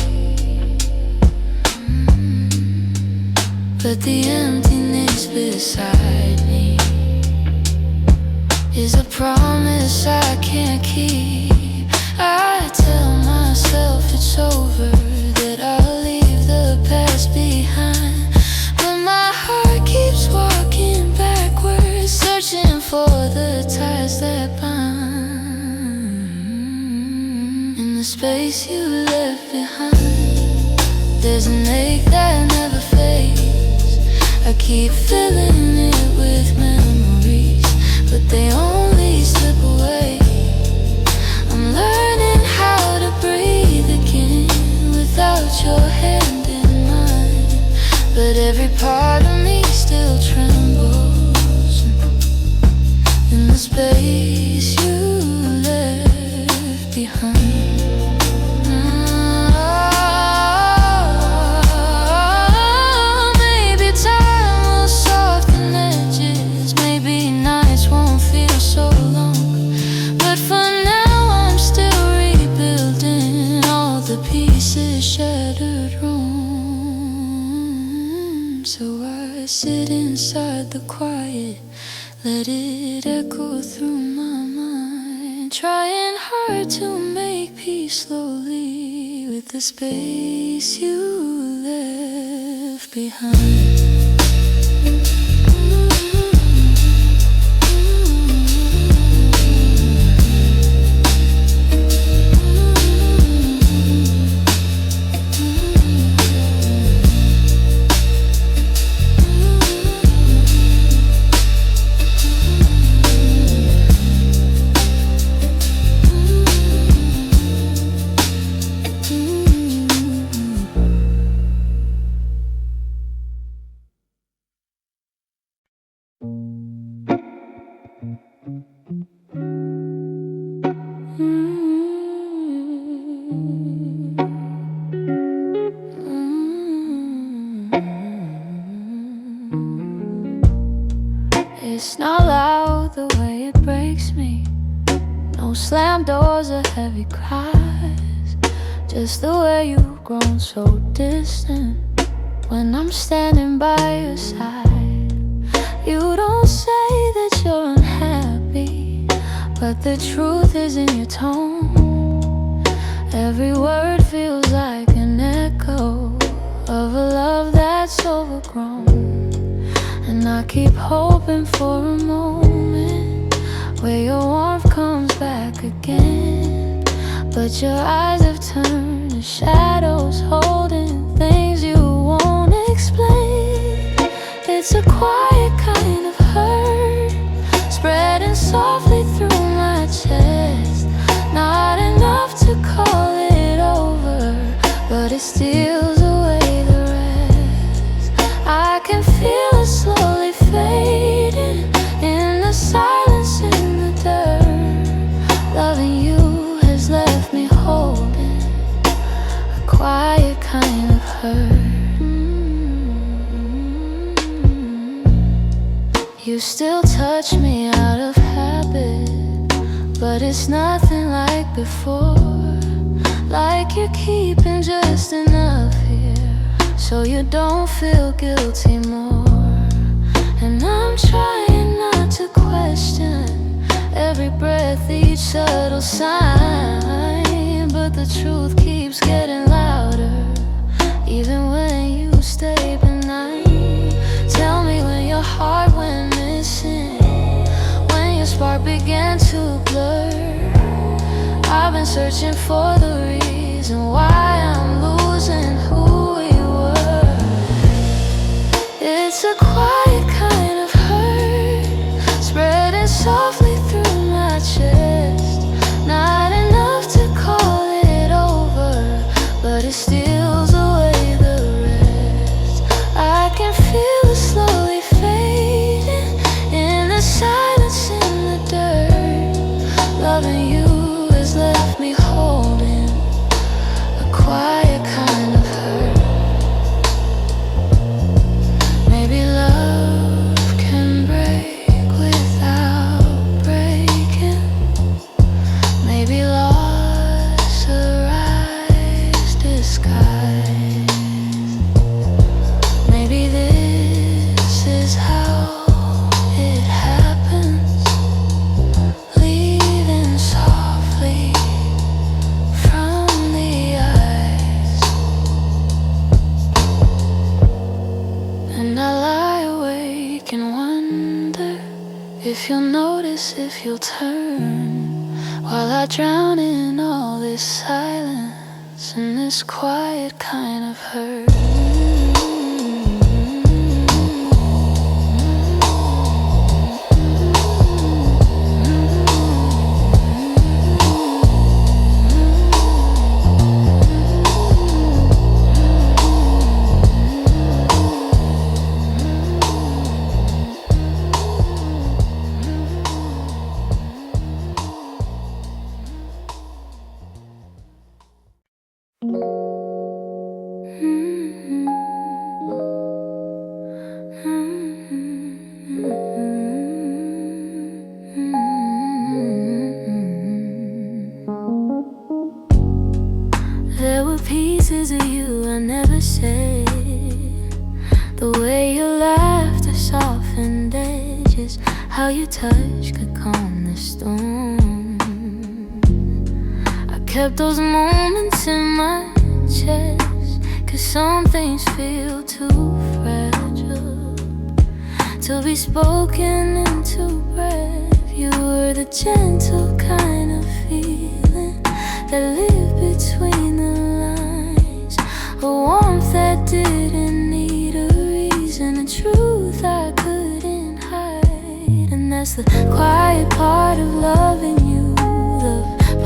but the emptiness beside me is a promise I can't keep. I tell myself it's over, that I'll leave the past behind, but my heart keeps walking backwards, searching for the ties that bind. In the space you left behind, there's an ache that never fades. I keep filling it with memories, but they only slip away. I'm learning how to breathe again without your hand sit inside the quiet, let it echo through my mind, trying hard to make peace slowly with the space you left behind. It's not loud the way it breaks me, no slam doors or heavy cries, just the way you've grown so distant when I'm standing by your side. You don't say that you're unhappy, but the truth is in your tone. Every word feels like an echo of a love that's overgrown. And I keep hoping for a moment where your warmth comes back again, but your eyes have turned to shadows, holding things you won't explain. It's a quiet kind of hurt, spreading softly through my chest. Not enough to call it over, but it steals away the rest. I can feel it slowly fading in the silence, in the dirt. Loving you has left me holding a quiet kind of hurt. You still touch me out of habit, but it's nothing like before. Like you're keeping just enough here so you don't feel guilty more. And I'm trying not to question every breath, each subtle sign, but the truth keeps getting louder, even when you stay benign. Tell me when your heart went missing, when your spark began to blur. I've been searching for the reason why I'm losing who we were. It's a quiet kind of hurt, spreading softly through my chest. Not enough to call it over, but it steals away the rest. I can feel it slowly fading in the silence, in the dirt. Loving you has left me holding a quiet kind of hurt. Maybe love can break without breaking. Maybe loss arrives disguised. Maybe this is how it happens, leaving softly from the eyes. And I lie awake and wonder if you'll notice, if you'll turn, while I drown in all this silence and this quiet kind of hurt. There were pieces of you I never said. The way you laughed how your touch could calm the storm. I kept those moments in my chest, 'cause some things feel too fragile to be spoken into breath. You were the gentle kind of feeling that lived between the lines, a warmth that didn't need a reason, a truth I couldn't hide. And that's the quiet part of loving you, the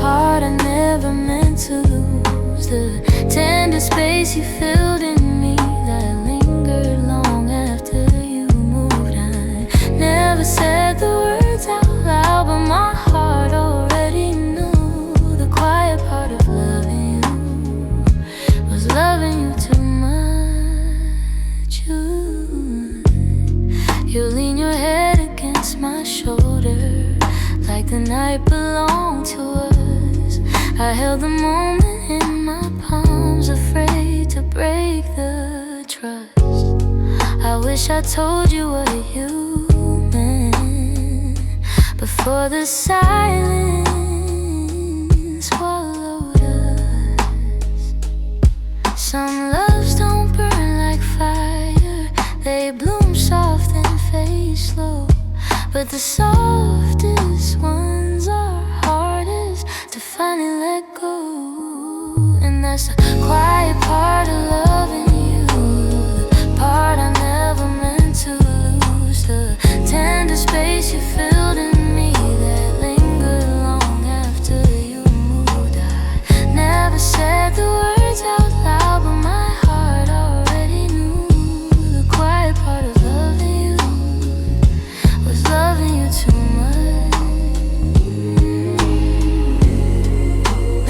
part I never meant to lose, the tender space you filled in me that lingered long after you moved. I never said the words out loud, but my heart already knew. The quiet part of loving you was loving you too much. You lean your head against my shoulder like the night belonged to us. I held the moment in my palms, afraid to break the trust. I wish I told you what you meant before the silence swallowed us. Some loves don't burn like fire, they bloom soft and fade slow, but the softest ones are hardest to finally let go. And that's the quiet part of loving you, the part I never meant to lose, the tender space you filled in me that lingered long after you moved. I never said the words out loud, but my heart already knew. The quiet part of loving you was loving you too much.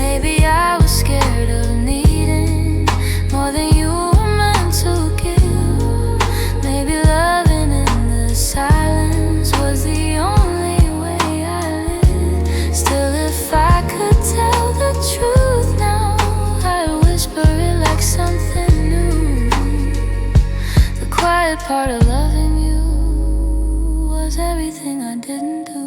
Maybe I was scared of needing more than you were meant to give. Maybe loving in the silence was the only way I lived. Still, if I could tell the truth now, I'd whisper it like something new. The quiet part of loving you was everything I didn't do.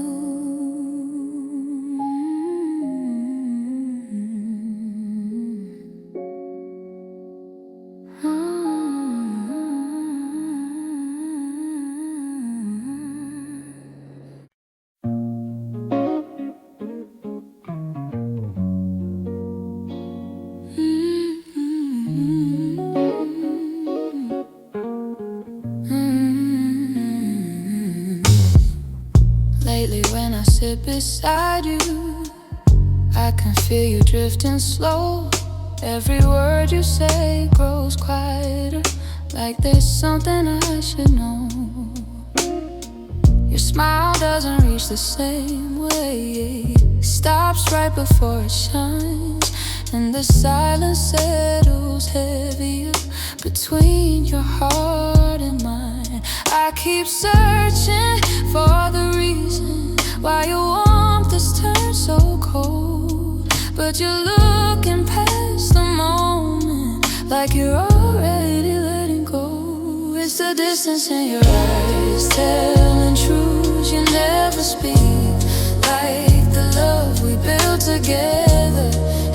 Lately when I sit beside you, I can feel you drifting slow. Every word you say grows quieter, like there's something I should know. Your smile doesn't reach the same way, stops right before it shines, and the silence settles heavier between your heart and mine. I keep searching for the reason why your warmth has turned so cold, but you're looking past the moment like you're already letting go. It's the distance in your eyes telling truths you never speak, like the love we built together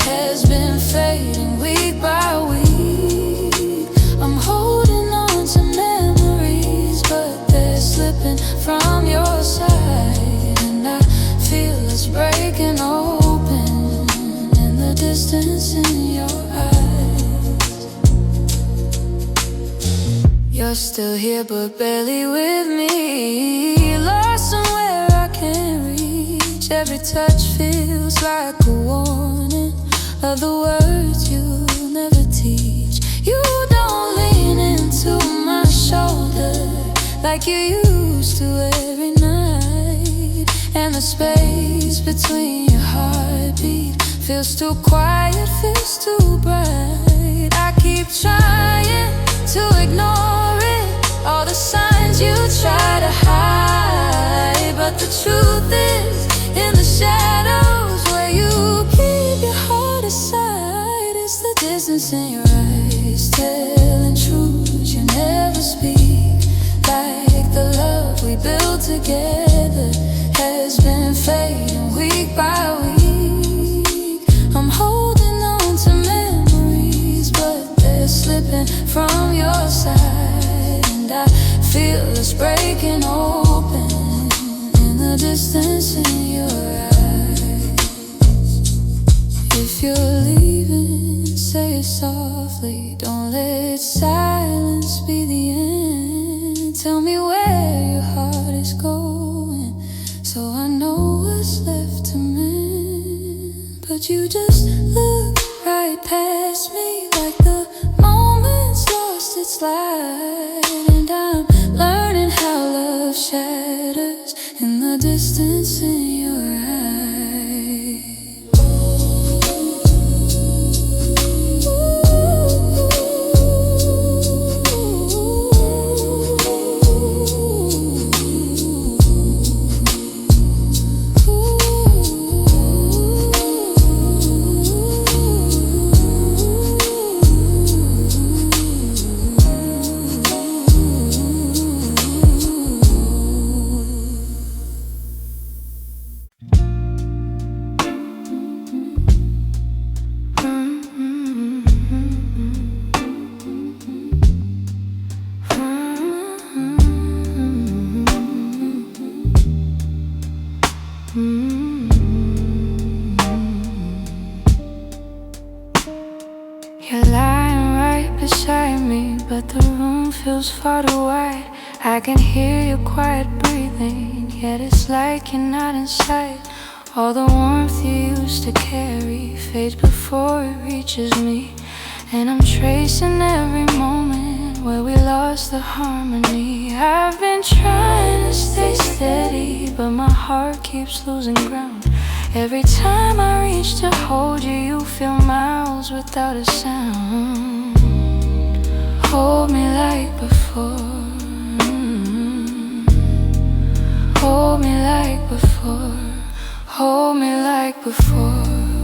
has been fading week by week. I'm holding on to memories, but they're slipping from your side, and I feel us breaking open in the distance in your eyes. You're still here but barely with me, lost somewhere I can't reach. Every touch feels like a warning of the words you never teach. You don't lean into my shoulder like you used to every night, and the space between your heartbeat feels too quiet, feels too bright. I keep trying to ignore it, all the signs you try to hide, but the truth is in the shadows where you keep your heart aside. It's the distance in your eyes telling truths you never speak, like the love we built together breaking open in the distance in your eyes. If you're leaving, say it softly. Don't let silence be the end. Tell me where your heart is going, so I know what's left to mend. But you just look right past me like the moment's lost its light. And I'm learning how love shatters in the distance in your eyes. You're lying right beside me, but the room feels far too wide. I can hear your quiet breathing, yet it's like you're not in sight. All the warmth you used to carry fades before it reaches me, and I'm tracing every moment where we lost the harmony. I've been trying to stay steady, but my heart keeps losing ground. Every time I reach to hold you, you feel miles without a sound. Hold me like before. Hold me like before. Hold me like before.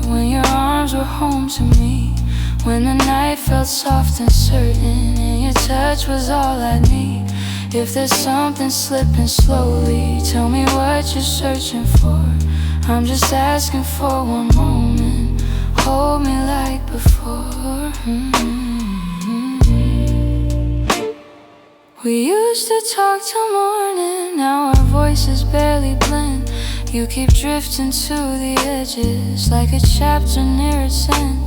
When your arms were home to me, when the night felt soft and certain, and your touch was all I need. If there's something slipping slowly, tell me what you're searching for. I'm just asking for one moment. Hold me like before. We used to talk till morning, now our voices barely blend. You keep drifting to the edges like a chapter near its end,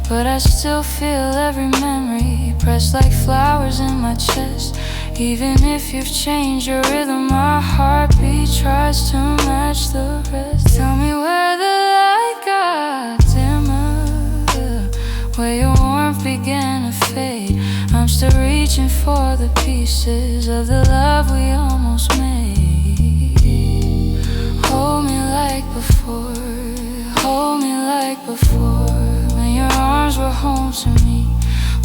but I still feel every memory pressed like flowers in my chest. Even if you've changed your rhythm, my heartbeat tries to match the rest. Tell me where the light got dimmer, where your warmth began to fade. I'm still reaching for the pieces of the love we almost made. Hold me like before. Hold me like before. When your arms were home to me,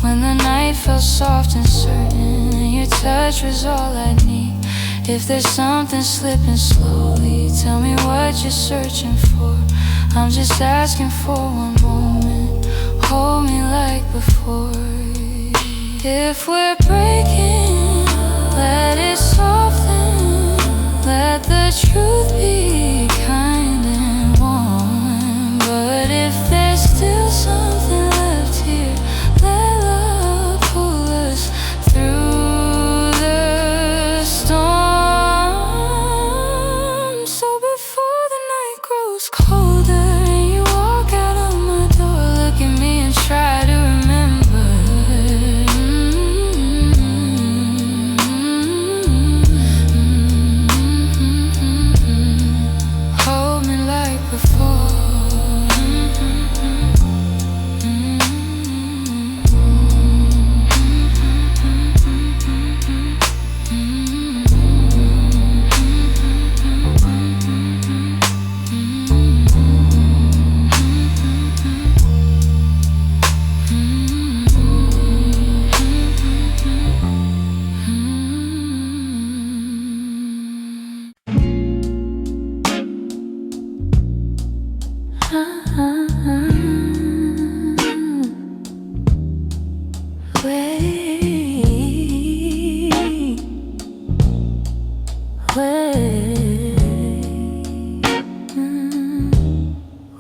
when the night felt soft and certain, and your touch was all I need. If there's something slipping slowly, tell me what you're searching for. I'm just asking for one moment. Hold me like before. If we're breaking, let it soften. Let the truth be kind and warm. But if there's still something left here, let love pull us through the storm. So before the night grows colder and you walk out of my door, look at me and try to remember. Hold me like before.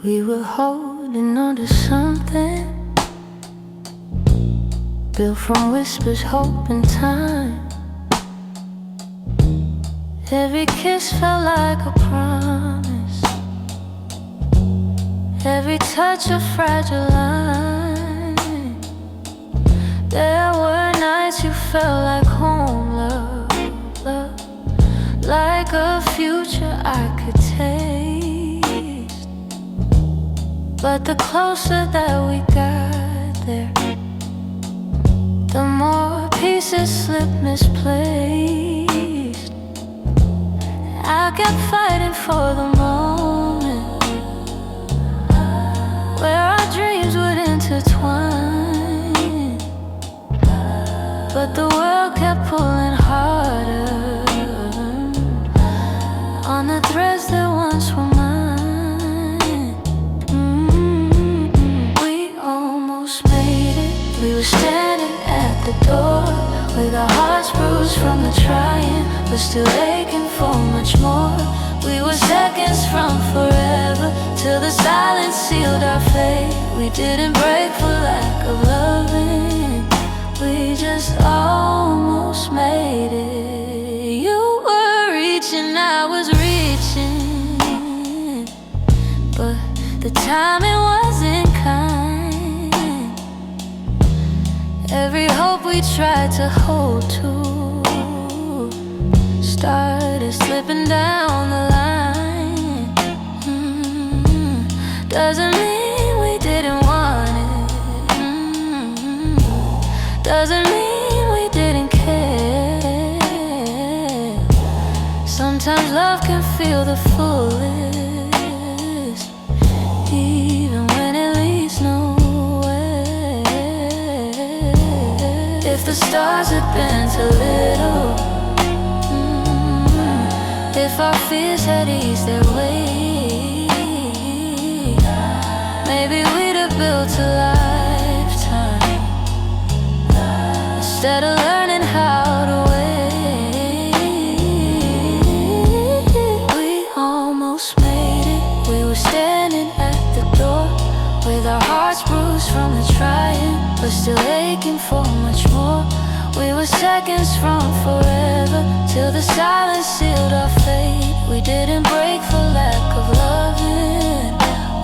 We were holding on to something built from whispers, hope, and time. Every kiss felt like a promise, every touch a fragile line. There were nights you felt like home, love, love, like a future I could taste. But the closer that we got there, the more pieces slip misplaced. I kept fighting for the moment where our dreams would intertwine, but the world kept pulling harder on the threads that once were mine. We almost made it. We were standing at the door with our hearts bruised from the trying, but still aching for much more. We were seconds from forever, till the silence sealed our fate. We didn't break for lack of loving, we just almost made it. You were reaching, I was reaching, but the timing wasn't kind. Every hope we tried to hold to started slipping down the line. Doesn't mean we didn't want it. Doesn't mean we didn't care. Sometimes love can feel the fullest, even when it leads nowhere. If the stars had been too little, if our fears had eased their way, maybe we'd have built a lifetime instead of learning how to wait. We almost made it. We were standing at the door with our hearts bruised from the trying, but still aching for much more. We were seconds from forever, till the silence sealed our fate. We didn't break for lack of loving,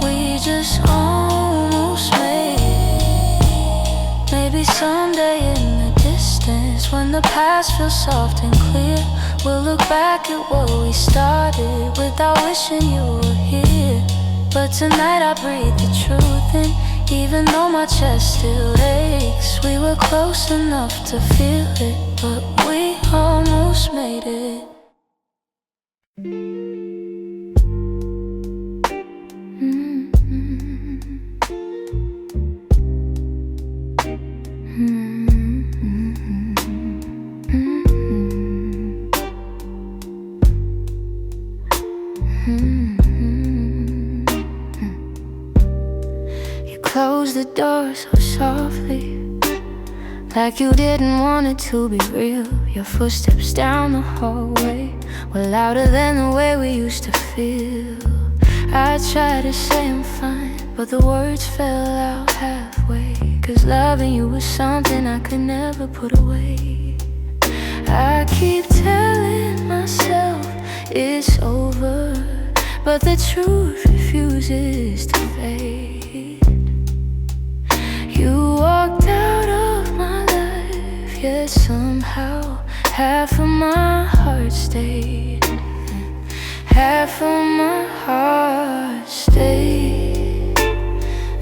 we just almost made it. Maybe someday in the distance, when the past feels soft and clear, we'll look back at what we started without wishing you were here. But tonight I breathe the truth in, even though my chest still aches. We were close enough to feel it, but we almost made it. Close the door so softly, like you didn't want it to be real. Your footsteps down the hallway were louder than the way we used to feel. I tried to say I'm fine, but the words fell out halfway, 'cause loving you was something I could never put away. I keep telling myself it's over, but the truth refuses to fade. You walked out of my life, yet somehow half of my heart stayed. Half of my heart stayed.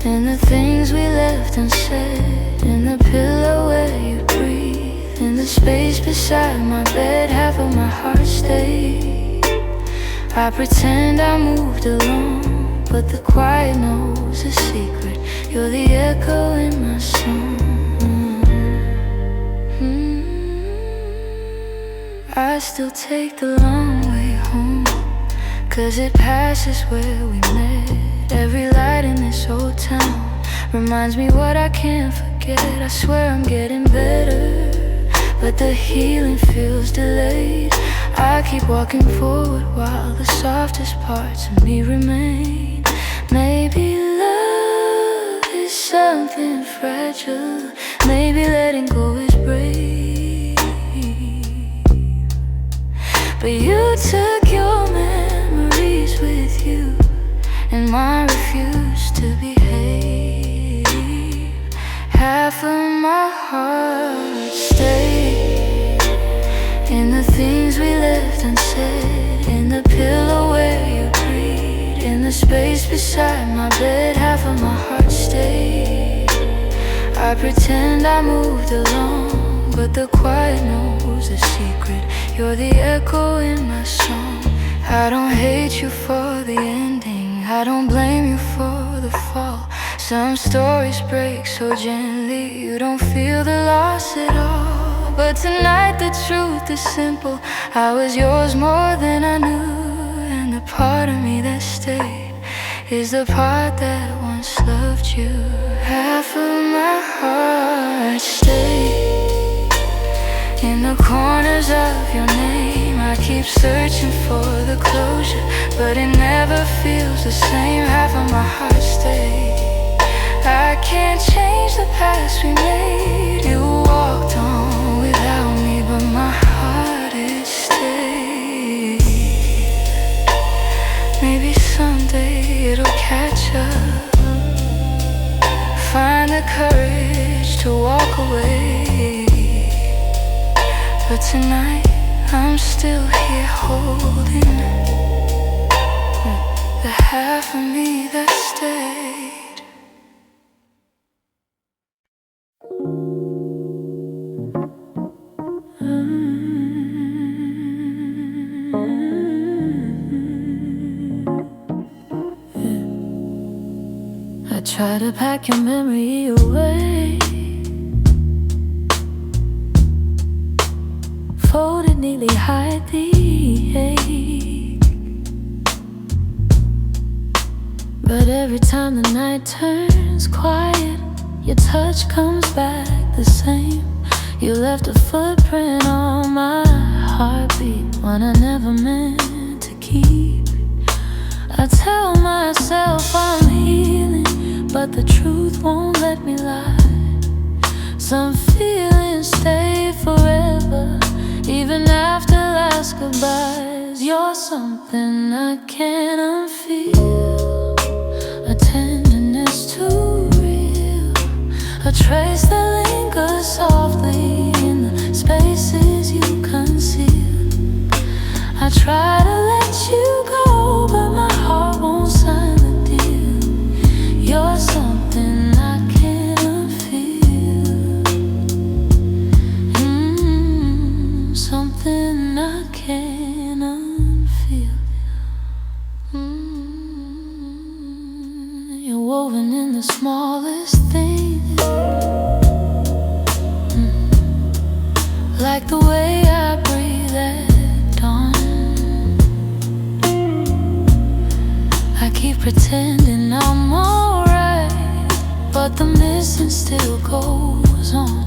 And the things we left unsaid, in the pillow where you breathe, in the space beside my bed, half of my heart stayed. I pretend I moved along, but the quiet knows a secret. You're the echo in my song. I still take the long way home, 'cause it passes where we met. Every light in this old town reminds me what I can't forget. I swear I'm getting better, but the healing feels delayed. I keep walking forward while the softest parts of me remain. Maybe love is something fragile, maybe letting go is brave, but you I refuse to behave. Half of my heart stayed in the things we left unsaid, in the pillow where you breathe, in the space beside my bed. Half of my heart stayed. I pretend I moved along, but the quiet knows a secret. You're the echo in my song. I don't hate you for the ending, I don't blame you for the fall. Some stories break so gently, you don't feel the loss at all. But tonight the truth is simple, I was yours more than I knew. And the part of me that stayed is the part that once loved you. Half of my heart stayed in the corners of your name. I keep searching for the closure, but it never feels the same. Half of my heart stayed. I can't change the past we made. You walked on without me, but my heart it stayed. Maybe someday it'll catch up, find the courage to walk away. But tonight I'm still here holding the half of me that stayed. I try to pack your memory away, fold it neatly, hide the ache. But every time the night turns quiet, your touch comes back the same. You left a footprint on my heartbeat, one I never meant to keep. I tell myself I'm healing, but the truth won't let me lie. Some feelings stay forever, even after last goodbyes. You're something I can't unfeel, a tenderness too real, a trace that lingers softly in the spaces you conceal. I try to let you go, but my heart won't sign the deal. You're something I can't unfeel, something I can't unfeel. You're woven in the smallest things, like the way I breathe at dawn. I keep pretending I'm alright, but the missing still goes on.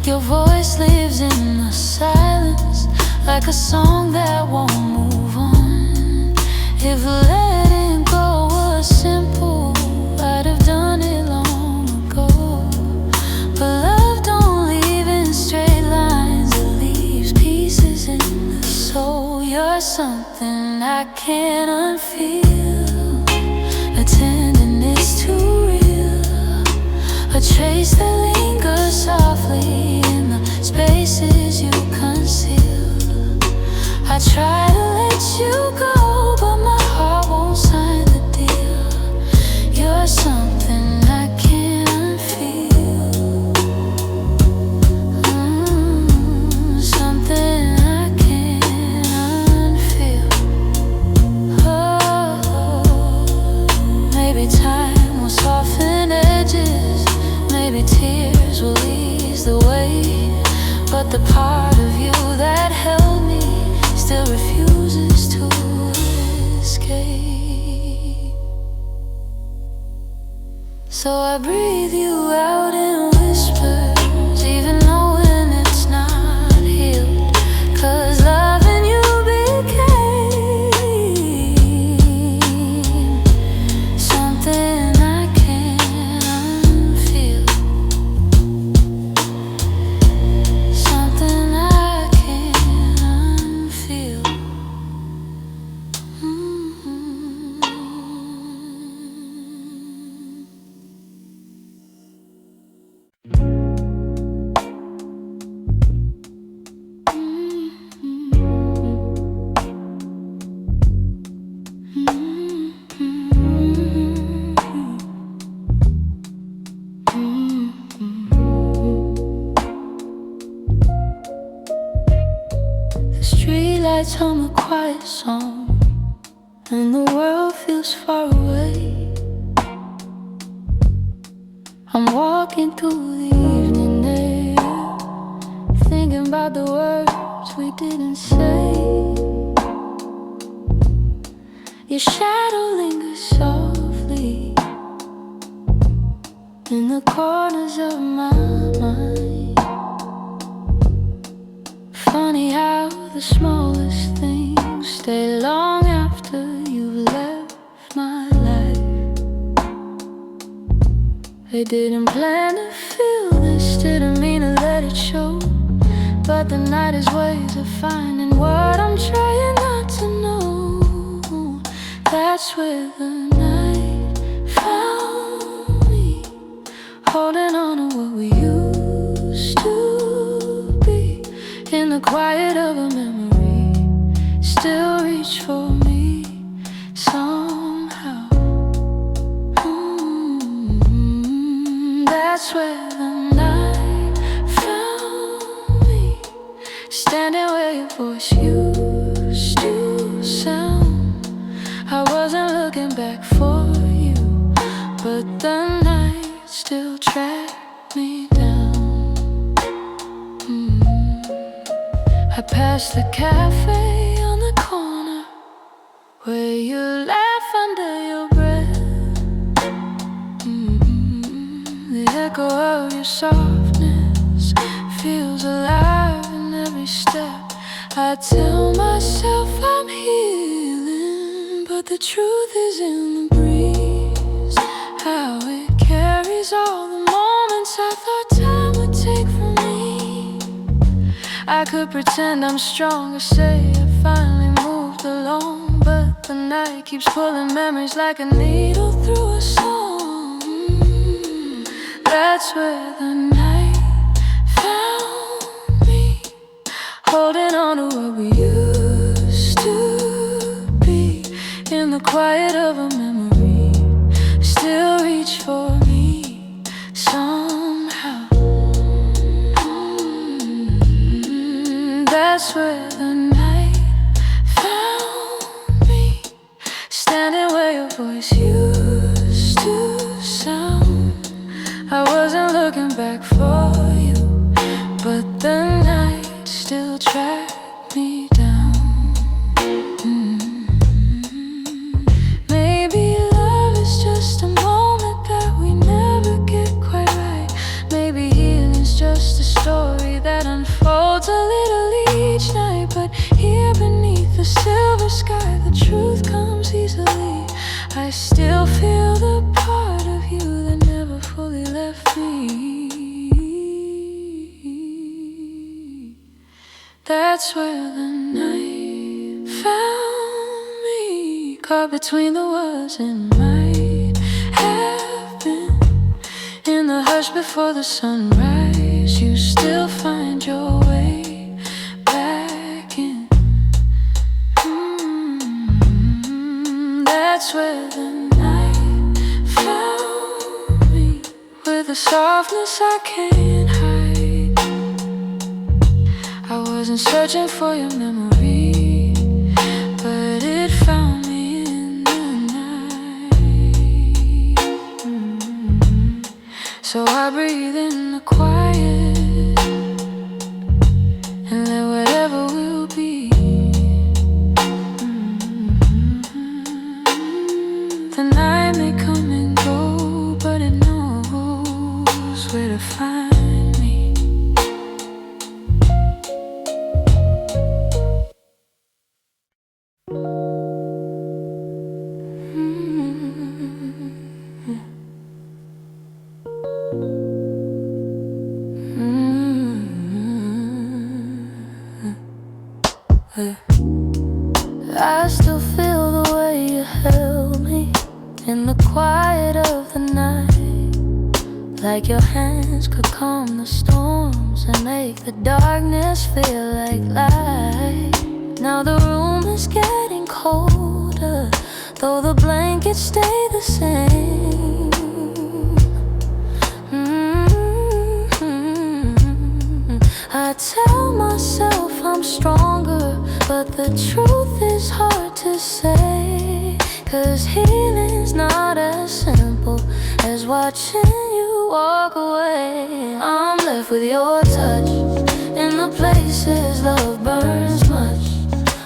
Your voice lives in the silence, like a song that won't move on. If letting go was simple, I'd have done it long ago. But love don't leave in straight lines, it leaves pieces in the soul. You're something I can't unfeel, a tenderness too real, a trace that lingers softly in the spaces you conceal. I try to let you go, but my heart won't sign the deal. You're something I can't unfeel, something I can't unfeel. Oh, maybe time will soften edges, maybe tears will ease the way. But the part of you that held me still refuses to escape. So I breathe you out in whispers, even knowing it's not healed. 'Cause loving you became something I can't unfeel, something I can't unfeel. lights hum a quiet song, and the world feels far away. I'm walking through the evening air, thinking about the words we didn't say. Your shadow lingers softly in the corners of my mind. Funny how the smallest things stay long after you've left my life. I didn't plan to feel this, didn't mean to let it show, but the night has ways of finding what I'm trying not to know. That's where the night found me, holding on to what we used to be. In the quiet of a memory, still reach for me somehow. That's where the night found me, standing where your voice used to sound. I wasn't looking back for you, but the night still tracked me down. I passed the cafe on the corner where you laugh under your breath. The echo of your softness feels alive in every step. I tell myself I'm healing, but the truth is in the breeze, how it carries all the moments I thought time would take from me. I could pretend I'm strong or say I finally moved along, but the night keeps pulling memories like a needle through a song. That's where the night found me, holding on to what we used to be. In the quiet of a memory, still reach for me somehow. That's where the night found me, standing where your voice used to sound. I wasn't looking back for you, but the night still tracked me down. Maybe love is just a moment that we never get quite right. Maybe healing's just a story that unfolds a little each night. But here beneath the silver sky, the truth comes easily. I still feel the part of you that never fully left me. That's where the night found me, caught between the was and might have been. In the hush before the sunrise, you still find your way back in. That's where the night found me, with a softness I can't hide. I wasn't searching for your memory, but it found me in the night. So I breathe in the quiet and let whatever will be. The night may come and go, but it knows where to find me. I still feel the way you held me in the quiet of the night, like your hands could calm the storms and make the darkness feel like light. Now the room is getting colder, though the blankets stay the same. I tell myself I'm stronger, but the truth is hard to say, 'cause healing's not as simple as watching you walk away. I'm left with your touch in the places love burns much,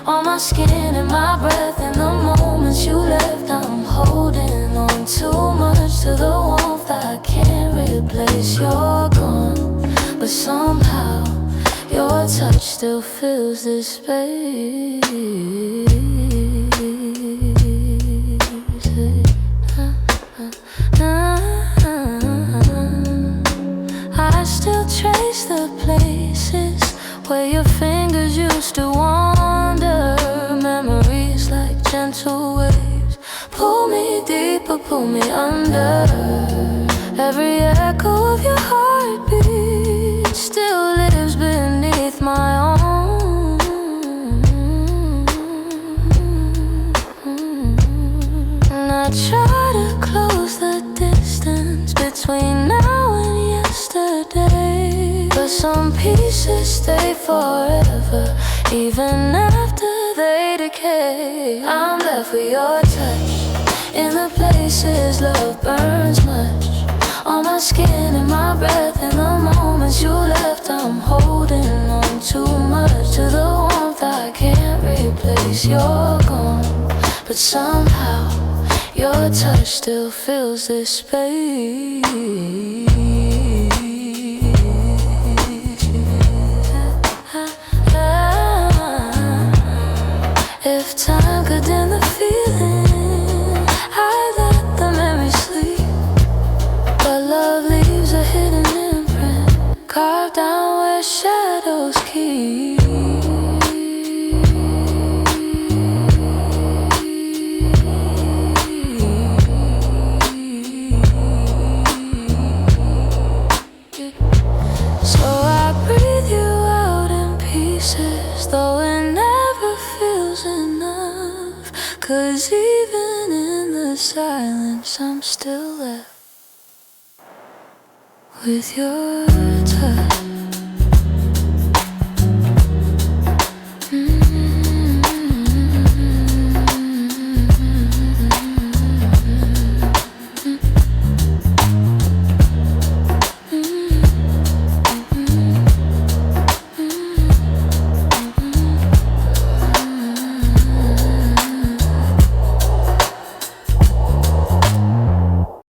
on my skin and my breath. In the moments you left, I'm holding on too much to the warmth I can't replace. You're gone, but somehow your touch still fills this space. I still trace the places where your fingers used to wander. Memories like gentle waves pull me deeper, pull me under. Every echo of your heartbeat still lives beneath my own. And I try to close the distance between now and yesterday, but some pieces stay forever, even after they decay. I'm left with your touch in the places love burns much, on my skin and my breath. In the moments you left, I'm holding on too much to the warmth I can't replace. You're gone, but somehow your touch still fills this space. If time could dim the feeling, I'd let the memory sleep, but love leaves a hidden imprint, carved down where shadows keep. So I breathe you out in pieces, though it never feels enough, 'cause even in the silence I'm still left with your touch.